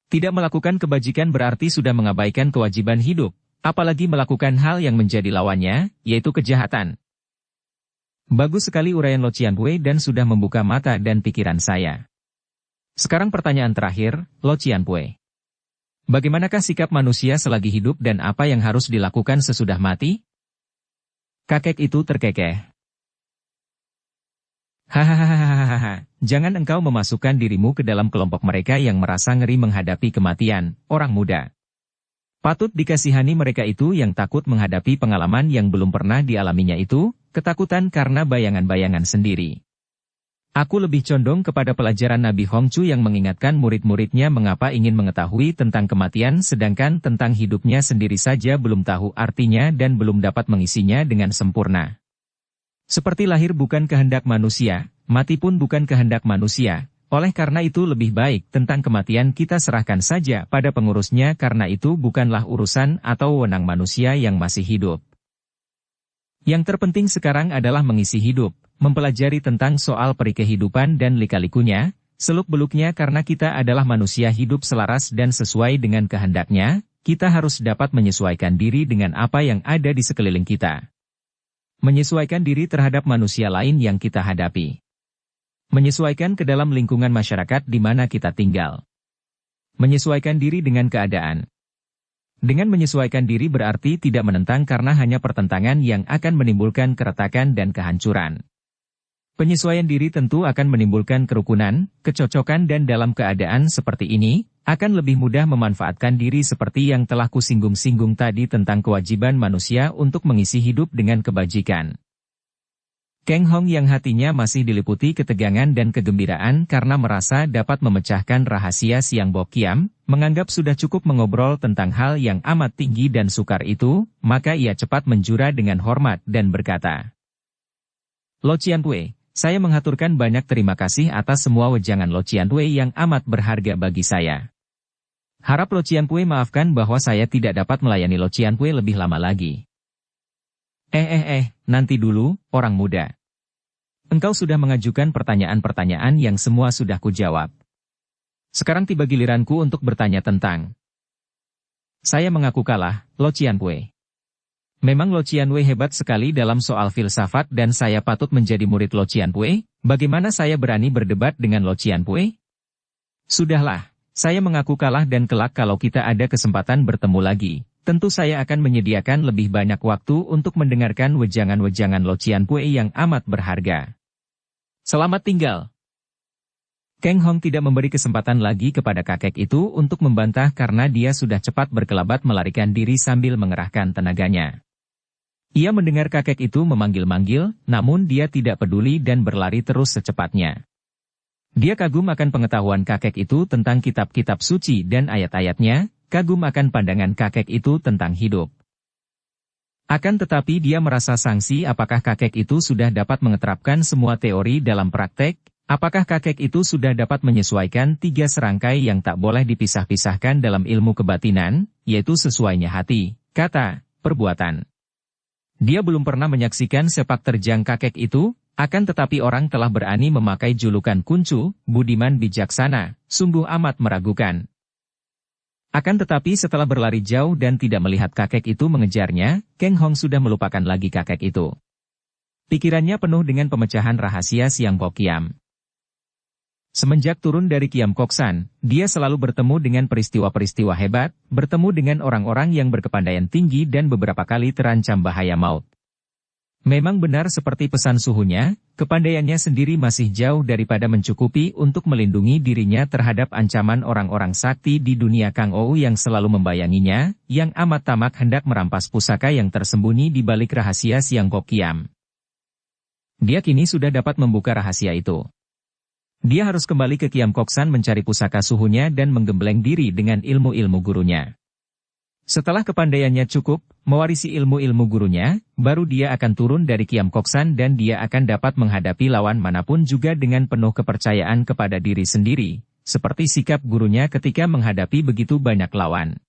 Tidak melakukan kebajikan berarti sudah mengabaikan kewajiban hidup, apalagi melakukan hal yang menjadi lawannya, yaitu kejahatan. Bagus sekali uraian Lo Cianpue dan sudah membuka mata dan pikiran saya. Sekarang pertanyaan terakhir, Lo Cianpue. Bagaimanakah sikap manusia selagi hidup dan apa yang harus dilakukan sesudah mati? Kakek itu terkekeh. Hahaha, jangan engkau memasukkan dirimu ke dalam kelompok mereka yang merasa ngeri menghadapi kematian, orang muda. Patut dikasihani mereka itu yang takut menghadapi pengalaman yang belum pernah dialaminya itu, ketakutan karena bayangan-bayangan sendiri. Aku lebih condong kepada pelajaran Nabi Hongzhu yang mengingatkan murid-muridnya mengapa ingin mengetahui tentang kematian sedangkan tentang hidupnya sendiri saja belum tahu artinya dan belum dapat mengisinya dengan sempurna. Seperti lahir bukan kehendak manusia, mati pun bukan kehendak manusia. Oleh karena itu lebih baik tentang kematian kita serahkan saja pada pengurusnya karena itu bukanlah urusan atau wewenang manusia yang masih hidup. Yang terpenting sekarang adalah mengisi hidup, mempelajari tentang soal peri kehidupan dan lika-likunya, seluk-beluknya karena kita adalah manusia hidup selaras dan sesuai dengan kehendaknya, kita harus dapat menyesuaikan diri dengan apa yang ada di sekeliling kita. Menyesuaikan diri terhadap manusia lain yang kita hadapi. Menyesuaikan ke dalam lingkungan masyarakat di mana kita tinggal. Menyesuaikan diri dengan keadaan. Dengan menyesuaikan diri berarti tidak menentang karena hanya pertentangan yang akan menimbulkan keretakan dan kehancuran. Penyesuaian diri tentu akan menimbulkan kerukunan, kecocokan dan dalam keadaan seperti ini, akan lebih mudah memanfaatkan diri seperti yang telah kusinggung-singgung tadi tentang kewajiban manusia untuk mengisi hidup dengan kebajikan. Kang Hong yang hatinya masih diliputi ketegangan dan kegembiraan karena merasa dapat memecahkan rahasia Siang Bok Kiam, menganggap sudah cukup mengobrol tentang hal yang amat tinggi dan sukar itu, maka ia cepat menjura dengan hormat dan berkata, "Lo Cianpue, saya mengaturkan banyak terima kasih atas semua wejangan Lo Cianpue yang amat berharga bagi saya. Harap Lo Cianpue maafkan bahwa saya tidak dapat melayani Lo Cianpue lebih lama lagi." Nanti dulu, orang muda. Engkau sudah mengajukan pertanyaan-pertanyaan yang semua sudah kujawab. Sekarang tiba giliranku untuk bertanya tentang. Saya mengaku kalah, Lo Cianpue. Memang Lo Cianpue hebat sekali dalam soal filsafat dan saya patut menjadi murid Lo Cianpue, bagaimana saya berani berdebat dengan Lo Cianpue? Sudahlah, saya mengaku kalah dan kelak kalau kita ada kesempatan bertemu lagi. Tentu saya akan menyediakan lebih banyak waktu untuk mendengarkan wejangan-wejangan Lo Cianpue yang amat berharga. Selamat tinggal. Kang Hong tidak memberi kesempatan lagi kepada kakek itu untuk membantah karena dia sudah cepat berkelabat melarikan diri sambil mengerahkan tenaganya. Ia mendengar kakek itu memanggil-manggil, namun dia tidak peduli dan berlari terus secepatnya. Dia kagum akan pengetahuan kakek itu tentang kitab-kitab suci dan ayat-ayatnya, kagum akan pandangan kakek itu tentang hidup. Akan tetapi dia merasa sangsi apakah kakek itu sudah dapat mengeterapkan semua teori dalam praktek, apakah kakek itu sudah dapat menyesuaikan 3 serangkai yang tak boleh dipisah-pisahkan dalam ilmu kebatinan, yaitu sesuainya hati, kata, perbuatan. Dia belum pernah menyaksikan sepak terjang kakek itu, akan tetapi orang telah berani memakai julukan kuncu, budiman bijaksana, sungguh amat meragukan. Akan tetapi setelah berlari jauh dan tidak melihat kakek itu mengejarnya, Kang Hong sudah melupakan lagi kakek itu. Pikirannya penuh dengan pemecahan rahasia Siang Bok Kiam. Semenjak turun dari Kiam Kok San, dia selalu bertemu dengan peristiwa-peristiwa hebat, bertemu dengan orang-orang yang berkepandaian tinggi dan beberapa kali terancam bahaya maut. Memang benar seperti pesan suhunya, kepandaiannya sendiri masih jauh daripada mencukupi untuk melindungi dirinya terhadap ancaman orang-orang sakti di dunia Kang Ou yang selalu membayanginya, yang amat tamak hendak merampas pusaka yang tersembunyi di balik rahasia Siang Bok Kiam. Dia kini sudah dapat membuka rahasia itu. Dia harus kembali ke Kiam Kok San mencari pusaka suhunya dan menggembleng diri dengan ilmu-ilmu gurunya. Setelah kepandaiannya cukup, mewarisi ilmu-ilmu gurunya, baru dia akan turun dari Kiam Kok San dan dia akan dapat menghadapi lawan manapun juga dengan penuh kepercayaan kepada diri sendiri, seperti sikap gurunya ketika menghadapi begitu banyak lawan.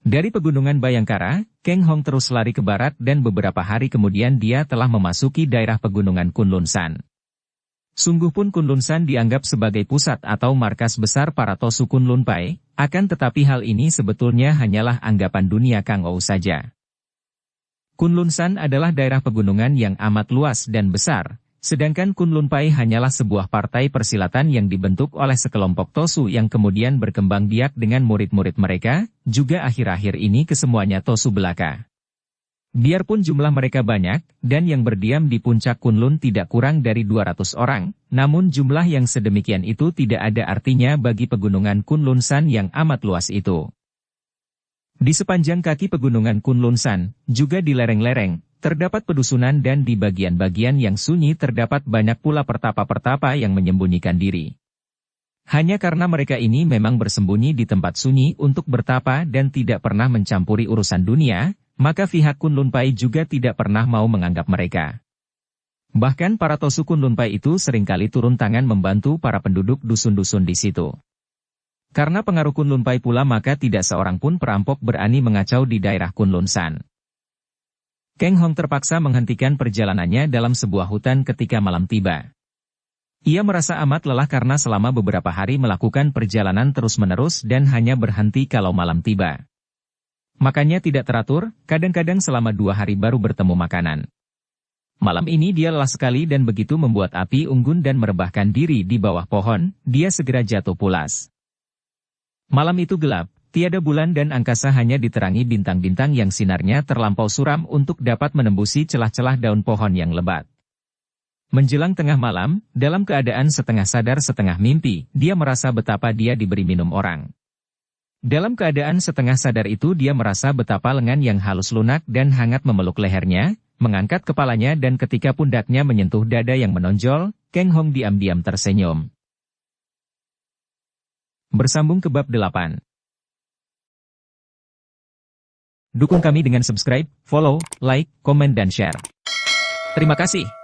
Dari pegunungan Bayangkara, Kang Hong terus lari ke barat dan beberapa hari kemudian dia telah memasuki daerah pegunungan Kunlun San. Sungguh pun Kunlun San dianggap sebagai pusat atau markas besar para Tosu Kunlun Pai, akan tetapi hal ini sebetulnya hanyalah anggapan dunia Kang Ou saja. Kunlun San adalah daerah pegunungan yang amat luas dan besar, sedangkan Kunlun Pai hanyalah sebuah partai persilatan yang dibentuk oleh sekelompok Tosu yang kemudian berkembang biak dengan murid-murid mereka, juga akhir-akhir ini kesemuanya Tosu belaka. Biarpun jumlah mereka banyak, dan yang berdiam di puncak Kunlun tidak kurang dari 200 orang, namun jumlah yang sedemikian itu tidak ada artinya bagi pegunungan Kunlun San yang amat luas itu. Di sepanjang kaki pegunungan Kunlun San, juga di lereng-lereng, terdapat pedusunan dan di bagian-bagian yang sunyi terdapat banyak pula pertapa-pertapa yang menyembunyikan diri. Hanya karena mereka ini memang bersembunyi di tempat sunyi untuk bertapa dan tidak pernah mencampuri urusan dunia, maka pihak Kunlun Pai juga tidak pernah mau menganggap mereka. Bahkan para Tosu Kunlun Pai itu seringkali turun tangan membantu para penduduk dusun-dusun di situ. Karena pengaruh Kunlun Pai pula maka tidak seorang pun perampok berani mengacau di daerah Kunlun San. Kang Hong terpaksa menghentikan perjalanannya dalam sebuah hutan ketika malam tiba. Ia merasa amat lelah karena selama beberapa hari melakukan perjalanan terus-menerus dan hanya berhenti kalau malam tiba. Makannya tidak teratur, kadang-kadang selama 2 hari baru bertemu makanan. Malam ini dia lelah sekali dan begitu membuat api unggun dan merebahkan diri di bawah pohon, dia segera jatuh pulas. Malam itu gelap, Tiada bulan dan angkasa, hanya diterangi bintang-bintang yang sinarnya terlampau suram untuk dapat menembusi celah-celah daun pohon yang lebat. Menjelang tengah malam, dalam keadaan setengah sadar setengah mimpi, dia merasa betapa dia diberi minum orang. Dalam keadaan setengah sadar itu dia merasa betapa lengan yang halus lunak dan hangat memeluk lehernya, mengangkat kepalanya, dan ketika pundaknya menyentuh dada yang menonjol, Kang Hong diam-diam tersenyum. Bersambung ke bab 8. Dukung kami dengan subscribe, follow, like, komen dan share. Terima kasih.